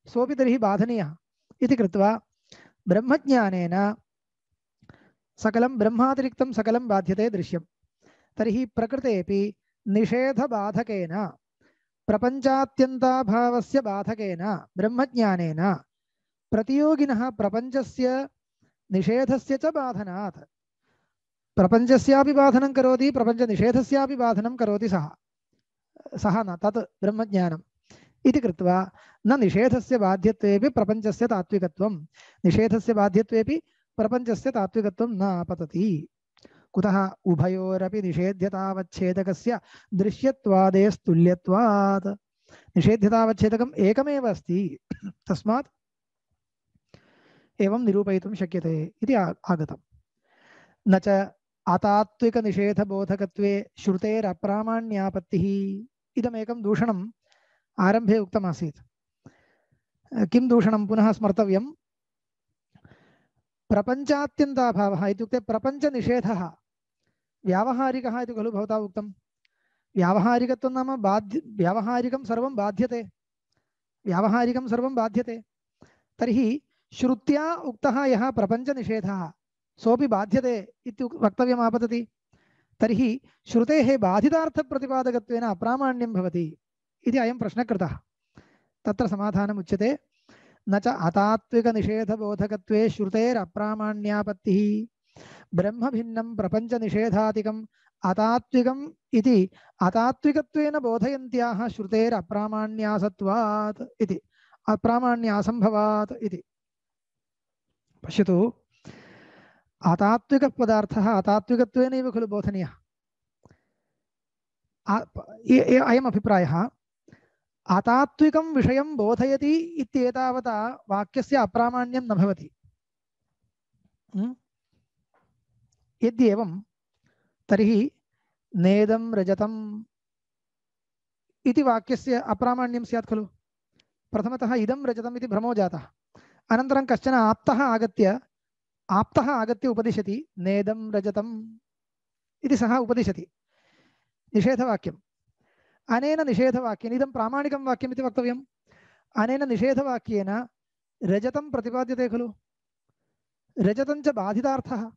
सोऽपि तर्हि बाधनीयः इति कृत्वा ब्रह्मज्ञानेन सकलं ब्रह्मातिरिक्तं सकलं बाध्यते दृश्यं। तर्हि प्रकृतेऽपि निषेधबाधकेन प्रपञ्चात्यन्ताभावस्य बाधकेन ब्रह्मज्ञानेन प्रतियोगिनः प्रपञ्चस्य निषेधस्य च बाधनात् प्रपञ्चस्यापि बाधनं करोति, प्रपञ्चनिषेधस्यापि बाधनं करोति सः न तत् ब्रह्मज्ञानम् इति कृत्वा न निषेधस्य बाध्यत्वेऽपि प्रपञ्चस्य तात्विकत्वं, निषेधस्य बाध्यत्वेऽपि प्रपञ्चस्य तात्विकत्वं न आपतति। कुतः? उभयोरपि निषेध्यतावच्छेदकस्य दृश्यत्वादेस्तुल्यत्वात्। निषेध्यतावच्छेदकम् एकमेव अस्ति, तस्मात् एवं निरूपयितुं शक्यते इति आगतम्। न च अतात्विकनिषेधबोधकत्वे श्रुतेरप्रामाण्यापत्तिः। इदमेकं दूषणम् आरम्भे उक्तमासीत्। किं दूषणं पुनः स्मर्तव्यं? प्रपञ्चात्यन्ताभावः इत्युक्ते प्रपञ्चनिषेधः व्यावहारिकः इति खलु भवता उक्तं। व्यावहारिकत्वं नाम व्यावहारिकं सर्वं बाध्यते, व्यावहारिकं सर्वं बाध्यते। तर्हि श्रुत्या उक्तः यः प्रपञ्चनिषेधः सोऽपि बाध्यते इति वक्तव्यम् आपतति। तर्हि श्रुतेः बाधितार्थप्रतिपादकत्वेन अप्रामाण्यं भवति इति अयं प्रश्नः कृतः। तत्र समाधानम् उच्यते, न च अतात्विकनिषेधबोधकत्वे श्रुतेरप्रामाण्यापत्तिः। ब्रह्मभिन्नं प्रपञ्चनिषेधादिकम् अतात्विकम् इति अतात्विकत्वेन बोधयन्त्याः श्रुतेरप्रामाण्यासत्वात् इति, अप्रामाण्यासम्भवात् इति। पश्यतु, अतात्विकः पदार्थः अतात्विकत्वेनैव खलु बोधनीयः। अयम् अभिप्रायः। अतात्विकं विषयं बोधयति इत्येतावता वाक्यस्य अप्रामाण्यं न भवति। यद्येवं तर्हि नेदं रजतम् इति वाक्यस्य अप्रामाण्यं स्यात् खलु। प्रथमतः इदं रजतम् इति भ्रमो जातः। अनन्तरं कश्चन आप्तः आगत्य उपदिशति नेदं रजतम् इति सः उपदिशति, निषेधवाक्यम्। अनेन निषेधवाक्येन इदं प्रामाणिकं वाक्यम् इति वक्तव्यम्। अनेन निषेधवाक्येन रजतं प्रतिपाद्यते खलु। रजतं च बाधितार्थः,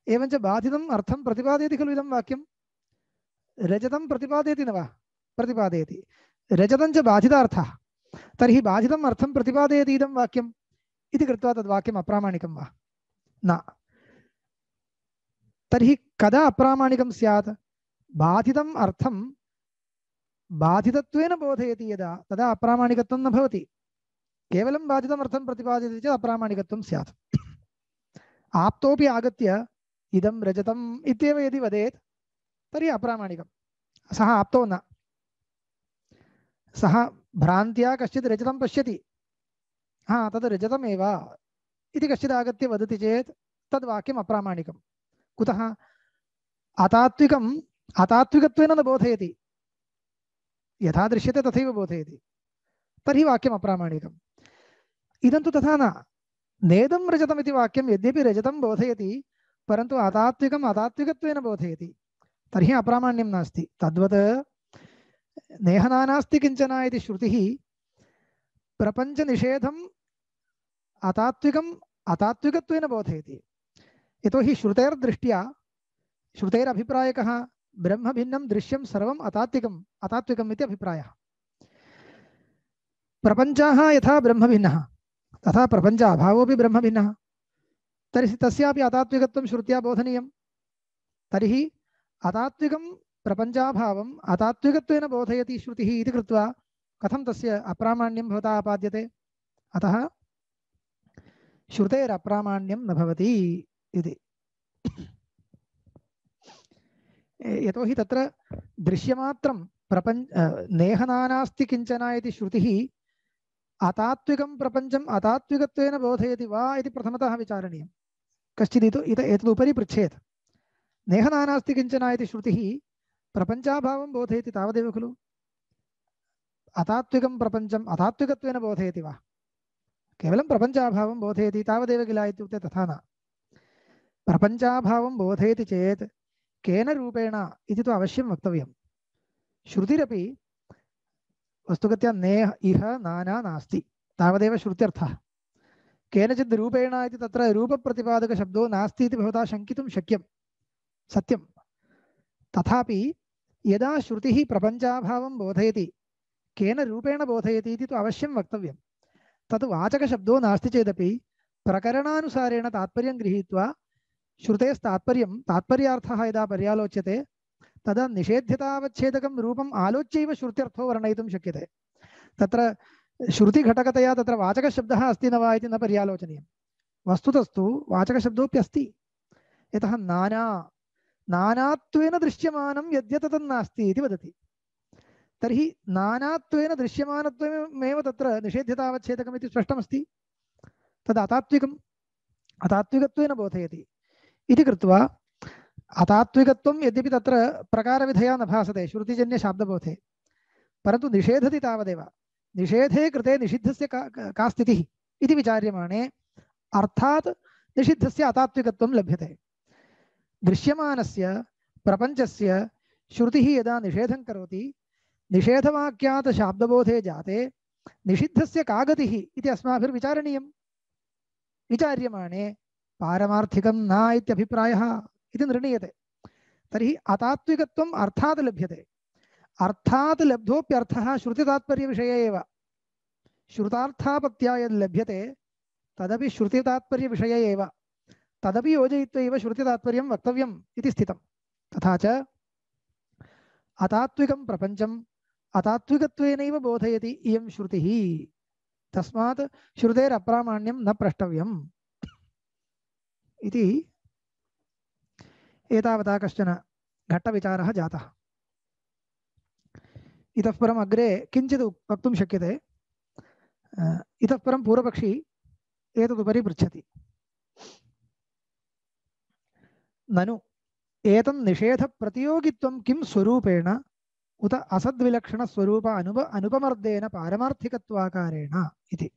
एवञ्च बाधितम् अर्थं प्रतिपादयति खलु इदं वाक्यं। रजतं प्रतिपादयति न वा? प्रतिपादयति। रजतं च बाधितार्थः, तर्हि बाधितम् अर्थं प्रतिपादयति इदं वाक्यम् इति कृत्वा तद्वाक्यम् अप्रामाणिकं वा? न। तर्हि कदा अप्रामाणिकं स्यात्? बाधितम् अर्थं बाधितत्वेन बोधयति यदा, तदा अप्रामाणिकत्वं न भवति। केवलं बाधितम् अर्थं प्रतिपादयति चेत् अप्रामाणिकत्वं स्यात्। आप्तोपि आगत्य इदं रजतम् इत्येव यदि वदेत् तर्हि अप्रामाणिकं। सः आप्तो न, सः भ्रान्त्या कश्चित् रजतं पश्यति, तद् रजतमेव इति कश्चित् आगत्य वदति चेत् तद्वाक्यम् अप्रामाणिकं। कुतः? अतात्विकम् अतात्विकत्वेन न बोधयति, यथा दृश्यते तथैव बोधयति, तर्हि वाक्यम् अप्रामाणिकम्। इदं तु तथा न। नेदं रजतम् इति वाक्यं यद्यपि रजतं बोधयति परन्तु अतात्विकम् अतात्विकत्वेन बोधयति, तर्हि अप्रामाण्यं नास्ति। तद्वत् नेहनानास्ति किञ्चन इति श्रुतिः प्रपञ्चनिषेधम् अतात्विकम् अतात्विकत्वेन बोधयति। यतोहि श्रुतेर्दृष्ट्या श्रुतेरभिप्रायकः ब्रह्म भिन्नं दृश्यं सर्वम् अतात्विकम् अतात्विकम् इति अभिप्रायः। प्रपञ्चः यथा ब्रह्म भिन्नः तथा प्रपञ्च अभावोऽपि ब्रह्म भिन्नः, तर्हि तस्यापि अतात्विकत्वं श्रुत्या बोधनीयं। तर्हि अतात्विकं प्रपञ्चाभावम् अतात्विकत्वेन बोधयति श्रुतिः इति कृत्वा कथं तस्य अप्रामाण्यं भवता आपाद्यते? अतः श्रुतेरप्रामाण्यं न भवति इति। यतोहि तत्र दृश्यमात्रं नेहनानास्ति किञ्चन इति श्रुतिः अतात्विकं प्रपञ्चम् अतात्विकत्वेन बोधयति वा इति प्रथमतः विचारणीयं। कश्चित् एतदुपरि पृच्छेत्, नेहनानास्ति किञ्चन इति श्रुतिः प्रपञ्चाभावं बोधयति तावदेव खलु, अतात्विकं प्रपञ्चम् अतात्विकत्वेन बोधयति वा? केवलं प्रपञ्चाभावं बोधयति तावदेव किल इत्युक्ते तथा न। प्रपञ्चाभावं बोधयति चेत् केन रूपेण इति तु अवश्यं वक्तव्यं। श्रुतिरपि वस्तुगत्या नेह इह नाना नास्ति तावदेव श्रुत्यर्थः। केनचित् रूपेण इति तत्र रूपप्रतिपादकशब्दो नास्ति इति भवता शङ्कितुं शक्यं, सत्यं। तथापि यदा श्रुतिः प्रपञ्चाभावं बोधयति केन रूपेण बोधयति इति तु अवश्यं वक्तव्यं। तत् वाचकशब्दो नास्ति चेदपि प्रकरणानुसारेण तात्पर्यं गृहीत्वा श्रुतेस्तात्पर्यं तात्पर्यार्थः यदा पर्यालोच्यते तदा निषेध्यतावच्छेदकं रूपम् आलोच्यैव श्रुत्यर्थो वर्णयितुं शक्यते। तत्र श्रुतिघटकतया तत्र वाचकशब्दः अस्ति न वा इति न पर्यालोचनीयं। वस्तुतस्तु वाचकशब्दोऽप्यस्ति, यतः नानात्वेन दृश्यमानं यद्यतन्नास्ति इति वदति। तर्हि नानात्वेन दृश्यमानत्वमेव तत्र निषेध्यतावच्छेदकम् इति स्पष्टमस्ति। तद् अतात्विकत्वेन बोधयति इति कृत्वा अतात्विकत्वं यद्यपि तत्र प्रकारविधया न भासते श्रुतिजन्यशाब्दबोधे, परन्तु निषेधति तावदेव। निषेधे कृते निषिद्धस्य का स्थितिः इति विचार्यमाणे अर्थात् निषिद्धस्य अतात्विकत्वं लभ्यते। दृश्यमानस्य प्रपञ्चस्य श्रुतिः यदा निषेधं करोति निषेधवाक्यात् शाब्दबोधे जाते निषिद्धस्य का गतिः इति अस्माभिर्विचारणीयं। विचार्यमाणे पारमार्थिकं न इत्यभिप्रायः इति निर्णीयते। तर्हि अतात्विकत्वम् अर्थात् लभ्यते। अर्थात् लब्धोप्यर्थः श्रुतितात्पर्यविषये एव। श्रुतार्थापत्या यद् लभ्यते तदपि श्रुतितात्पर्यविषये एव। तदपि योजयित्वा एव श्रुतितात्पर्यं वक्तव्यम् इति स्थितं। तथा च अतात्विकं प्रपञ्चम् अतात्विकत्वेनैव बोधयति इयं श्रुतिः। तस्मात् श्रुतेरप्रामाण्यं न प्रष्टव्यम् इति एतावता कश्चन घट्टविचारः जातः। इतः परम् अग्रे किञ्चित् वक्तुं शक्यते। इतः परं पूर्वपक्षी एतदुपरि पृच्छति, ननु एतं निषेधप्रतियोगित्वं किं स्वरूपेण उत असद्विलक्षणस्वरूप अनुपमर्देन पारमार्थिकत्वाकारेण इति।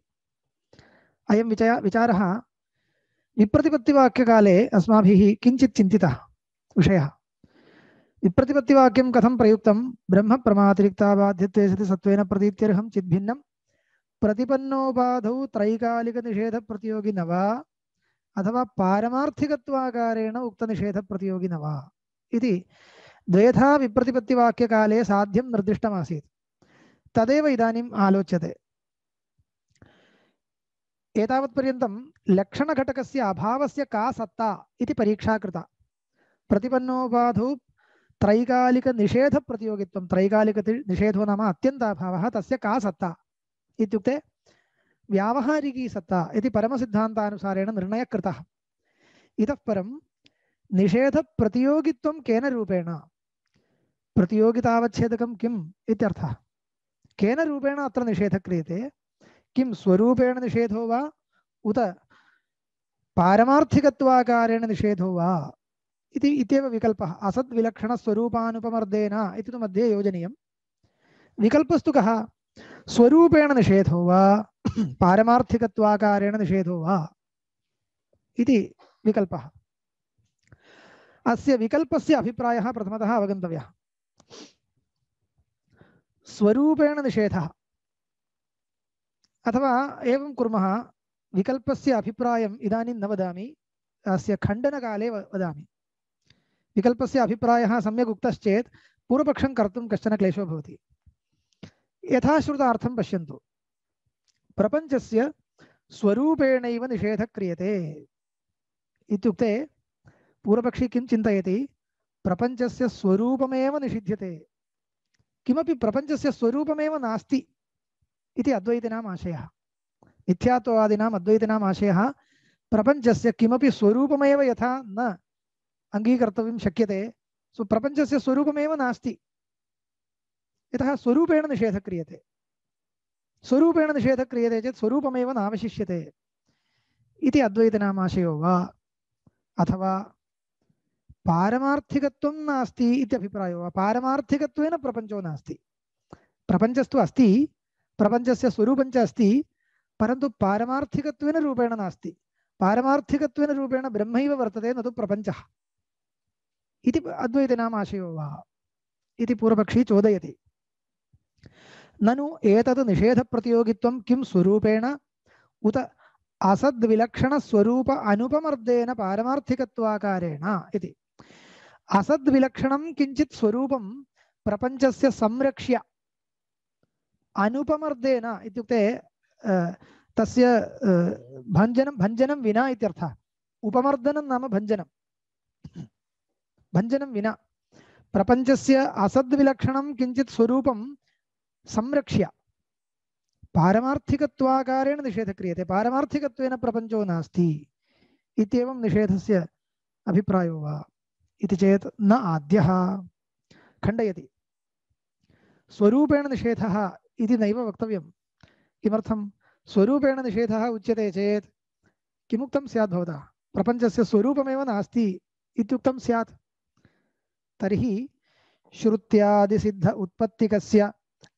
अयं विचारः विप्रतिपत्तिवाक्यकाले अस्माभिः किञ्चित् चिन्तितः विषयः। विप्रतिपत्तिवाक्यं कथं प्रयुक्तं? ब्रह्म प्रमातिरिक्ताबाध्यत्वे सति सत्त्वेन प्रतीत्यर्हं चिद्भिन्नं प्रतिपन्नोपाधौ त्रैकालिकनिषेधप्रतियोगी न वा अथवा पारमार्थिकत्वाकारेण उक्तनिषेधप्रतियोगी न वा इति द्वेधा विप्रतिपत्तिवाक्यकाले साध्यं निर्दिष्टमासीत्। तदेव इदानीम् आलोच्यते। एतावत्पर्यन्तं लक्षणघटकस्य अभावस्य का सत्ता इति परीक्षा कृता। प्रतिपन्नोपाधौ त्रैकालिकनिषेधप्रतियोगित्वं, त्रैकालिकनिषेधो नाम अत्यन्ताभावः, तस्य का सत्ता इत्युक्ते व्यावहारिकी सत्ता इति परमसिद्धान्तानुसारेण निर्णयः कृतः। इतः परं निषेधप्रतियोगित्वं केन रूपेण, प्रतियोगितावच्छेदकं किम् इत्यर्थः। केन रूपेण अत्र निषेधः क्रियते? किं स्वरूपेण निषेधो वा उत पारमार्थिकत्वाकारेण निषेधो वा इति इत्येव विकल्पः। असद्विलक्षणस्वरूपानुपमर्देन इति तु मध्ये योजनीयं। विकल्पस्तु कः? स्वरूपेण निषेधो वा पारमार्थिकत्वाकारेण निषेधो वा इति विकल्पः। अस्य विकल्पस्य अभिप्रायः प्रथमतः अवगन्तव्यः। स्वरूपेण निषेधः अथवा एवं कुर्मः, विकल्पस्य अभिप्रायम् इदानीं न वदामि, अस्य खण्डनकाले वदामि। विकल्पस्य अभिप्रायः सम्यक् उक्तश्चेत् पूर्वपक्षं कर्तुं कश्चन क्लेशो भवति। यथाश्रुतार्थं पश्यन्तु, प्रपञ्चस्य स्वरूपेणैव निषेधः क्रियते इत्युक्ते पूर्वपक्षी किं चिन्तयति, प्रपञ्चस्य स्वरूपमेव निषिध्यते, किमपि प्रपञ्चस्य स्वरूपमेव नास्ति इति अद्वैतिनाम् आशयः। मिथ्यात्ववादिनाम् अद्वैतिनाम् आशयः प्रपञ्चस्य किमपि स्वरूपमेव यथा न अङ्गीकर्तव्यं शक्यते, प्रपञ्चस्य स्वरूपमेव नास्ति, यतः स्वरूपेण निषेधः क्रियते। स्वरूपेण निषेधः क्रियते चेत् स्वरूपमेव नावशिष्यते इति अद्वैतिनाम् आशयो वा, अथवा पारमार्थिकत्वं नास्ति इत्यभिप्रायो वा। पारमार्थिकत्वेन प्रपञ्चो नास्ति, प्रपञ्चस्तु अस्ति, प्रपञ्चस्य स्वरूपञ्च अस्ति, परन्तु पारमार्थिकत्वेन रूपेण नास्ति। पारमार्थिकत्वेन रूपेण ब्रह्मैव वर्तते, न तु प्रपञ्चः इति अद्वैतिनाम् आशयो वा इति पूर्वपक्षी चोदयति। ननु एतद् निषेधप्रतियोगित्वं किं स्वरूपेण उत असद्विलक्षणस्वरूप अनुपमर्देन पारमार्थिकत्वाकारेण इति। असद्विलक्षणं किञ्चित् स्वरूपं प्रपञ्चस्य संरक्ष्य अनुपमर्देन इत्युक्ते तस्य भञ्जनं विना इत्यर्थः। उपमर्दनं नाम भञ्जनं विना प्रपञ्चस्य असद्विलक्षणं किञ्चित् स्वरूपं संरक्ष्य पारमार्थिकत्वाकारेण निषेधः क्रियते। पारमार्थिकत्वेन प्रपञ्चो नास्ति इत्येवं निषेधस्य अभिप्रायो वा इति चेत् न आद्यः। खण्डयति। स्वरूपेण निषेधः इति नैव वक्तव्यं। किमर्थं? स्वरूपेण निषेधः उच्यते चेत् किमुक्तं स्यात् भवता? प्रपञ्चस्य स्वरूपमेव नास्ति इत्युक्तं स्यात्। तर्हि श्रुत्यादिसिद्ध उत्पत्तिकस्य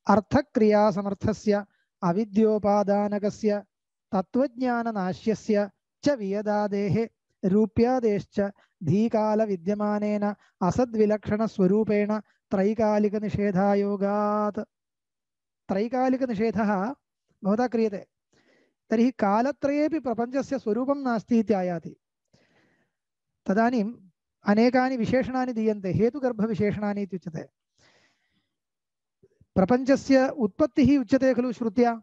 अर्थक्रियासमर्थस्य अविद्योपादानकस्य तत्त्वज्ञाननाश्यस्य च वियदादेः रूप्यादेश्च धीकालविद्यमानेन असद्विलक्षणस्वरूपेण त्रैकालिकनिषेधायोगात्। त्रैकालिकनिषेधः भवता क्रियते तर्हि कालत्रयेपि प्रपञ्चस्य स्वरूपं नास्ति इति आयाति। तदानीम् अनेकानि विशेषणानि दीयन्ते, हेतुगर्भविशेषणानि इत्युच्यते। प्रपञ्चस्य उत्पत्तिः उच्यते खलु श्रुत्या,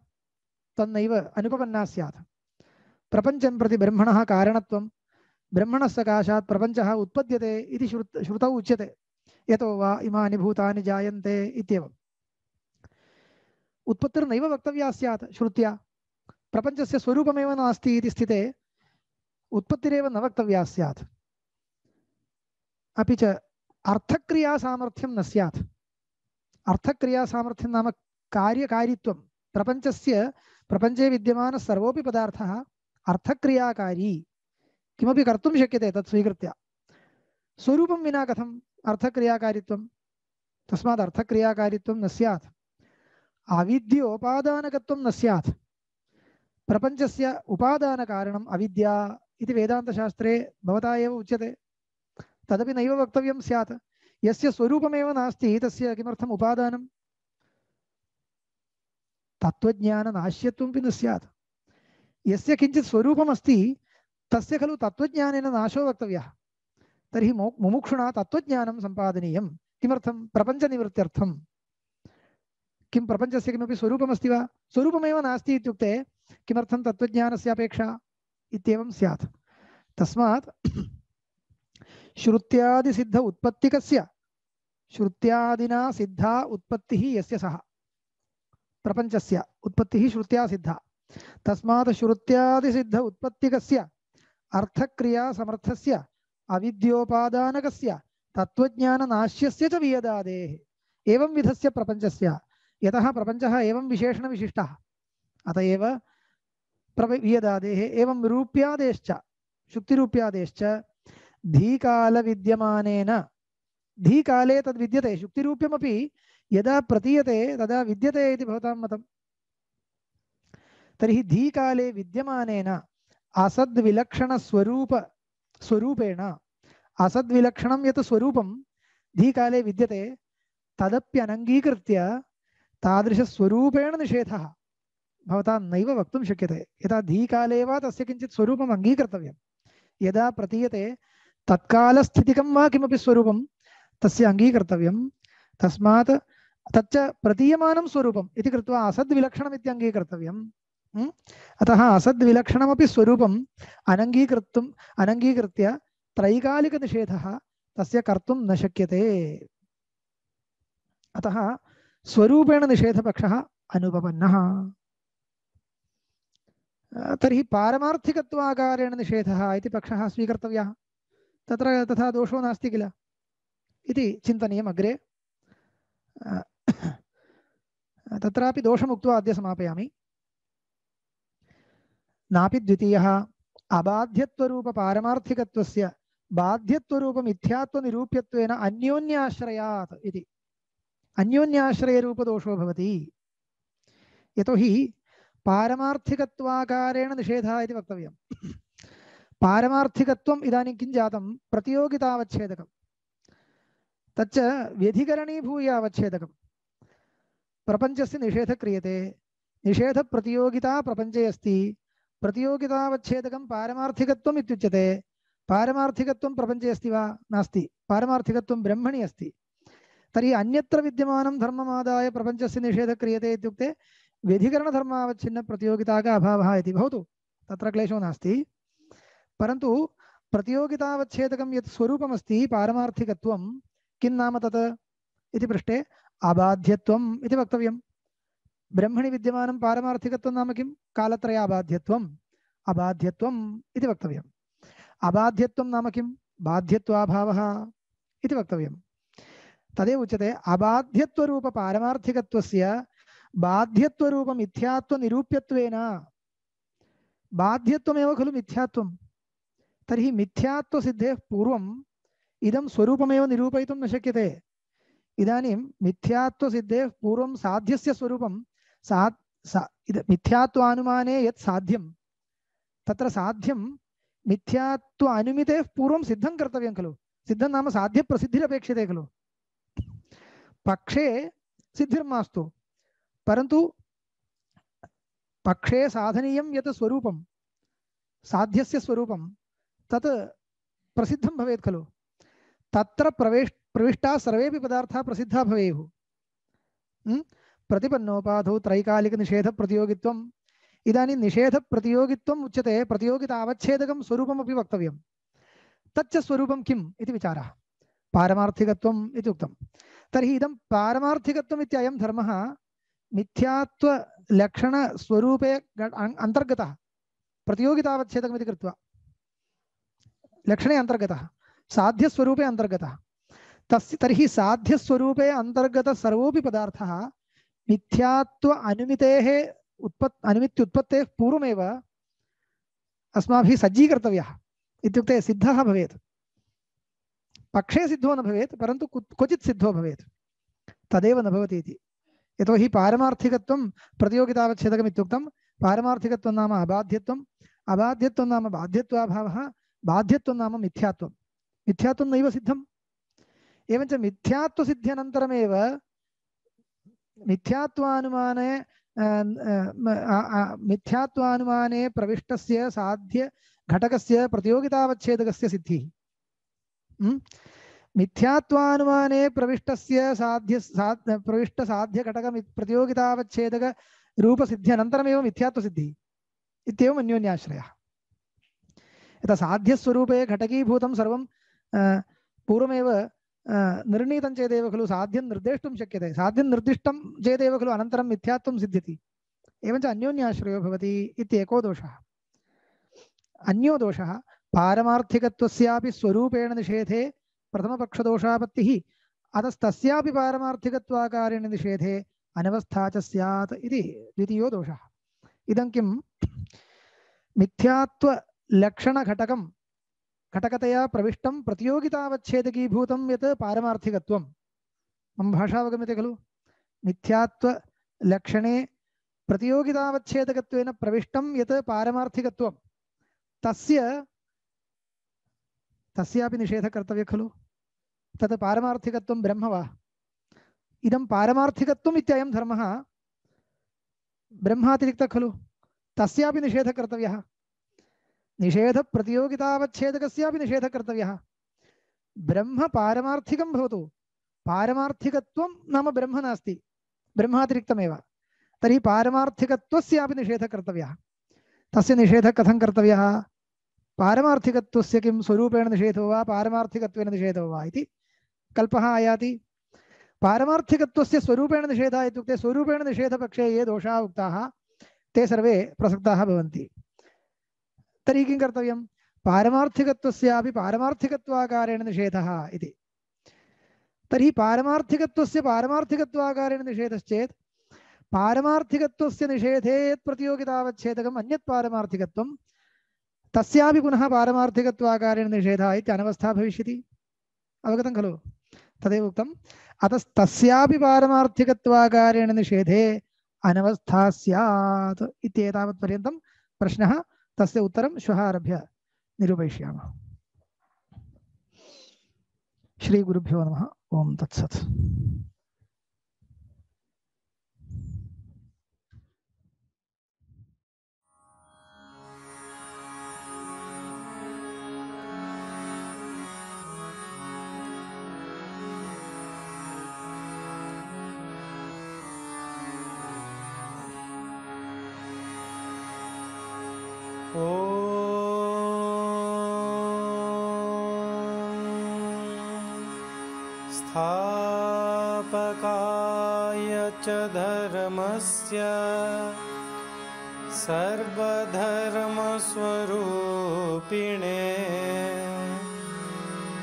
तन्नैव अनुपपन्ना स्यात्। प्रपञ्चं प्रति ब्रह्मणः कारणत्वं, ब्रह्मणः सकाशात् प्रपञ्चः उत्पद्यते इति श्रुतौ उच्यते। यतो वा इमानि भूतानि जायन्ते इत्येवम्। उत्पत्तिर्नैव वक्तव्या स्यात् श्रुत्या। प्रपञ्चस्य स्वरूपमेव नास्ति इति स्थिते उत्पत्तिरेव न वक्तव्या स्यात्। अपि च अर्थक्रियासामर्थ्यं न स्यात्। अर्थक्रियासामर्थ्यं नाम कार्यकारित्वं। प्रपञ्चे विद्यमानः सर्वोऽपि पदार्थः अर्थक्रियाकारी, किमपि कर्तुं शक्यते तत् स्वीकृत्य। स्वरूपं विना कथम् अर्थक्रियाकारित्वं? तस्मात् अर्थक्रियाकारित्वं न स्यात्। अविद्योपादानकत्वं न स्यात्। प्रपञ्चस्य उपादानकारणम् अविद्या इति वेदान्तशास्त्रे भवता एव उच्यते। तदपि नैव वक्तव्यं स्यात्। यस्य स्वरूपमेव नास्ति तस्य किमर्थम् उपादानं? तत्त्वज्ञाननाश्यत्वमपि न स्यात्। यस्य किञ्चित् स्वरूपमस्ति तस्य खलु तत्त्वज्ञानेन नाशो वक्तव्यः। तर्हि मुमुक्षुणा तत्त्वज्ञानं सम्पादनीयं। किमर्थं? प्रपञ्चनिवृत्त्यर्थं। किं प्रपञ्चस्य किमपि स्वरूपमस्ति वा? स्वरूपमेव नास्ति इत्युक्ते किमर्थं तत्त्वज्ञानस्य अपेक्षा इत्येवं स्यात्। तस्मात् श्रुत्यादिसिद्ध उत्पत्तिकस्य, श्रुत्यादिना सिद्धा उत्पत्तिः यस्य सः, प्रपञ्चस्य उत्पत्तिः श्रुत्या सिद्धा। तस्मात् श्रुत्यादिसिद्ध उत्पत्तिकस्य अर्थक्रियासमर्थस्य अविद्योपादानकस्य तत्त्वज्ञाननाश्यस्य च वियदादेः एवं विधस्य प्रपञ्चस्य। यतः प्रपञ्चः एवं विशेषणविशिष्टः, अत एव वियदादेः। एवं रूप्यादेश्च, शुक्तिरूप्यादेश्च धीकालविद्यमानेन, धीकाले तद् विद्यते। शुक्तिरूप्यमपि यदा प्रतीयते तदा विद्यते इति भवतां मतम्। तर्हि धीकाले विद्यमानेन स्वरूपेण असद्विलक्षणं यत् स्वरूपं धीकाले विद्यते तदप्यनङ्गीकृत्य तादृशस्वरूपेण निषेधः भवता नैव वक्तुं शक्यते। यदा धीकाले वा तस्य किञ्चित् स्वरूपम् अङ्गीकर्तव्यं। यदा प्रतीयते तत्कालस्थितिकं वा किमपि स्वरूपं तस्य अङ्गीकर्तव्यं। तस्मात् तच्च प्रतीयमानं स्वरूपम् इति कृत्वा असद्विलक्षणम् इति अङ्गीकर्तव्यं। अतः असद्विलक्षणमपि स्वरूपम् अनङ्गीकृत्य त्रैकालिकनिषेधः तस्य कर्तुं न शक्यते। अतः स्वरूपेण निषेधपक्षः अनुपपन्नः। तर्हि पारमार्थिकत्वाकारेण निषेधः इति पक्षः स्वीकर्तव्यः। तत्र तथा दोषो नास्ति किल इति चिन्तनीयम् अग्रे। तत्रापि दोषमुक्त्वा अद्य समापयामि। नापि द्वितीयः अबाध्यत्वरूपपारमार्थिकत्वस्य बाध्यत्वरूपमिथ्यात्वनिरूप्यत्वेन अन्योन्याश्रयात् इति अन्योन्याश्रयरूपदोषो भवति। यतोहि पारमार्थिकत्वाकारेण निषेधः इति वक्तव्यं। पारमार्थिकत्वम् इदानीं किं जातं? प्रतियोगितावच्छेदकं, तच्च व्यधिकरणीभूय अवच्छेदकं। प्रपञ्चस्य निषेधः क्रियते, निषेधप्रतियोगिता प्रपञ्चे अस्ति, प्रतियोगितावच्छेदकं पारमार्थिकत्वम् इत्युच्यते। पारमार्थिकत्वं प्रपञ्चे अस्ति वा? नास्ति। पारमार्थिकत्वं ब्रह्मणि अस्ति। तर्हि अन्यत्र विद्यमानं धर्ममादाय प्रपञ्चस्य निषेधः क्रियते इत्युक्ते व्यधिकरणधर्मावच्छिन्नप्रतियोगिताका अभावः इति भवतु, तत्र क्लेशो नास्ति। परन्तु प्रतियोगितावच्छेदकं यत् स्वरूपमस्ति पारमार्थिकत्वं, किं नाम तत् इति पृष्टे अबाध्यत्वम् इति वक्तव्यं। ब्रह्मणि विद्यमानं पारमार्थिकत्वं नाम किं? कालत्रयाबाध्यत्वम्, अबाध्यत्वम् इति वक्तव्यम्। अबाध्यत्वं नाम किं? बाध्यत्वाभावः इति वक्तव्यम्। तदेव उच्यते अबाध्यत्वरूपपारमार्थिकत्वस्य बाध्यत्वरूपमिथ्यात्वनिरूप्यत्वेन। बाध्यत्वमेव खलु मिथ्यात्वं। तर्हि मिथ्यात्वसिद्धेः पूर्वम् इदं स्वरूपमेव निरूपयितुं न शक्यते। इदानीं मिथ्यात्वसिद्धेः पूर्वं साध्यस्य स्वरूपं मिथ्यात्वानुमाने यत् साध्यं, तत्र साध्यं मिथ्यात्व अनुमितेः पूर्वं सिद्धं कर्तव्यं खलु। सिद्धं नाम साध्यप्रसिद्धिरपेक्षते खलु। पक्षे सिद्धिर्मास्तु, परन्तु पक्षे साधनीयं यत् स्वरूपं, साध्यस्य स्वरूपं, तत् प्रसिद्धं भवेत् खलु। तत्र प्रविष्टा सर्वेपि पदार्थाः प्रसिद्धा भवेयुः। प्रतिपन्नोपाधौ त्रैकालिकनिषेधप्रतियोगित्वम्। इदानीं निषेधप्रतियोगित्वम् उच्यते, प्रतियोगितावच्छेदकं स्वरूपमपि वक्तव्यं। तच्च स्वरूपं किम् इति विचारः। पारमार्थिकत्वम् इति उक्तं। तर्हि इदं पारमार्थिकत्वम् इत्ययं धर्मः मिथ्यात्वलक्षणस्वरूपे अन्तर्गतः, प्रतियोगितावच्छेदकमिति कृत्वा लक्षणे अन्तर्गतः, साध्यस्वरूपे अन्तर्गतः। तर्हि साध्यस्वरूपे अन्तर्गत सर्वोऽपि पदार्थः मिथ्यात्व अनुमितेः अनुमित्युत्पत्तेः पूर्वमेव अस्माभिः सज्जीकर्तव्यः। इत्युक्ते सिद्धः भवेत्। पक्षे सिद्धो न भवेत्, परन्तु क्वचित् सिद्धो भवेत्। तदेव न भवति इति। यतोहि पारमार्थिकत्वं प्रतियोगितावच्छेदकम् इत्युक्तं। पारमार्थिकत्वं नाम अबाध्यत्वम्, अबाध्यत्वं नाम बाध्यत्वाभावः, बाध्यत्वं नाम मिथ्यात्वं। मिथ्यात्वं नैव सिद्धम्। एवञ्च मिथ्यात्वसिद्ध्यनन्तरमेव मिथ्यात्वानुमाने प्रविष्टस्य साध्य घटकस्य प्रतियोगितावच्छेदकस्य सिद्धिः। मिथ्यात्वानुमाने प्रविष्टस्य प्रविष्टसाध्यघटक प्रतियोगितावच्छेदक रूपसिद्ध्यनन्तरमेव मिथ्यात्वसिद्धिः इत्येवम् अन्योन्याश्रयः। यथा साध्यस्वरूपे घटकीभूतं सर्वं पूर्वमेव निर्णीतं चेदेव खलु साध्यं निर्देष्टुं शक्यते। साध्यं निर्दिष्टं चेदेव खलु अनन्तरं मिथ्यात्वं सिद्ध्यति। एवञ्च अन्योन्याश्रयो भवति इत्येको दोषः। अन्यो दोषः पारमार्थिकत्वस्यापि स्वरूपेण निषेधे प्रथमपक्षदोषापत्तिः, अतस्तस्यापि पारमार्थिकत्वाकारेण निषेधे अनवस्था च स्यात् इति द्वितीयो दोषः। इदं किं? मिथ्यात्वलक्षणघटकं घटकतया प्रविष्टं प्रतियोगितावच्छेदकीभूतं यत् पारमार्थिकत्वं। मम भाषावगम्यते खलु? मिथ्यात्वलक्षणे प्रतियोगितावच्छेदकत्वेन प्रविष्टं यत् पारमार्थिकत्वं तस्यापि निषेधः कर्तव्यः खलु। तत् पारमार्थिकत्वं ब्रह्म वा? इदं पारमार्थिकत्वम् इत्ययं धर्मः ब्रह्मातिरिक्तः खलु, तस्यापि निषेधः कर्तव्यः। निषेधप्रतियोगितावच्छेदकस्यापि निषेधः कर्तव्यः। ब्रह्म पारमार्थिकं भवतु, पारमार्थिकत्वं नाम ब्रह्म नास्ति, ब्रह्मातिरिक्तमेव, तर्हि पारमार्थिकत्वस्यापि निषेधः कर्तव्यः। तस्य निषेधः कथं कर्तव्यः? पारमार्थिकत्वस्य किं स्वरूपेण निषेधो वा पारमार्थिकत्वेन निषेधो वा इति कल्पः आयाति। पारमार्थिकत्वस्य स्वरूपेण निषेधः इत्युक्ते स्वरूपेण निषेधपक्षे ये दोषाः उक्ताः ते सर्वे प्रसक्ताः भवन्ति। तर्हि किं कर्तव्यं? पारमार्थिकत्वस्यापि पारमार्थिकत्वाकारेण निषेधः इति। तर्हि पारमार्थिकत्वस्य पारमार्थिकत्वाकारेण निषेधश्चेत् पारमार्थिकत्वस्य निषेधे यत् प्रतियोगितावच्छेदकम् अन्यत् पारमार्थिकत्वं तस्यापि पुनः पारमार्थिकत्वाकारेण निषेधः इति अनवस्था भविष्यति। अवगतं खलु? तदेव उक्तम्। अतस्तस्यापि पारमार्थिकत्वाकारेण निषेधे अनवस्था स्यात् इत्येतावत्पर्यन्तं प्रश्नः। तस्य उत्तरं श्वः आरभ्य निरूपयिष्यामः। श्रीगुरुभ्यो नमः। ओं तत्सत्। स्थापकाय च धर्मस्य सर्वधर्मस्वरूपिणे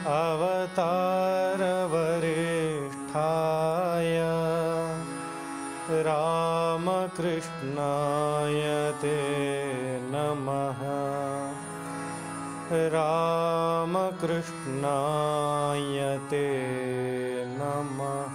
अवतारवरिष्ठाय रामकृष्णाय ते नमः। रामकृष्णाय ते नमः।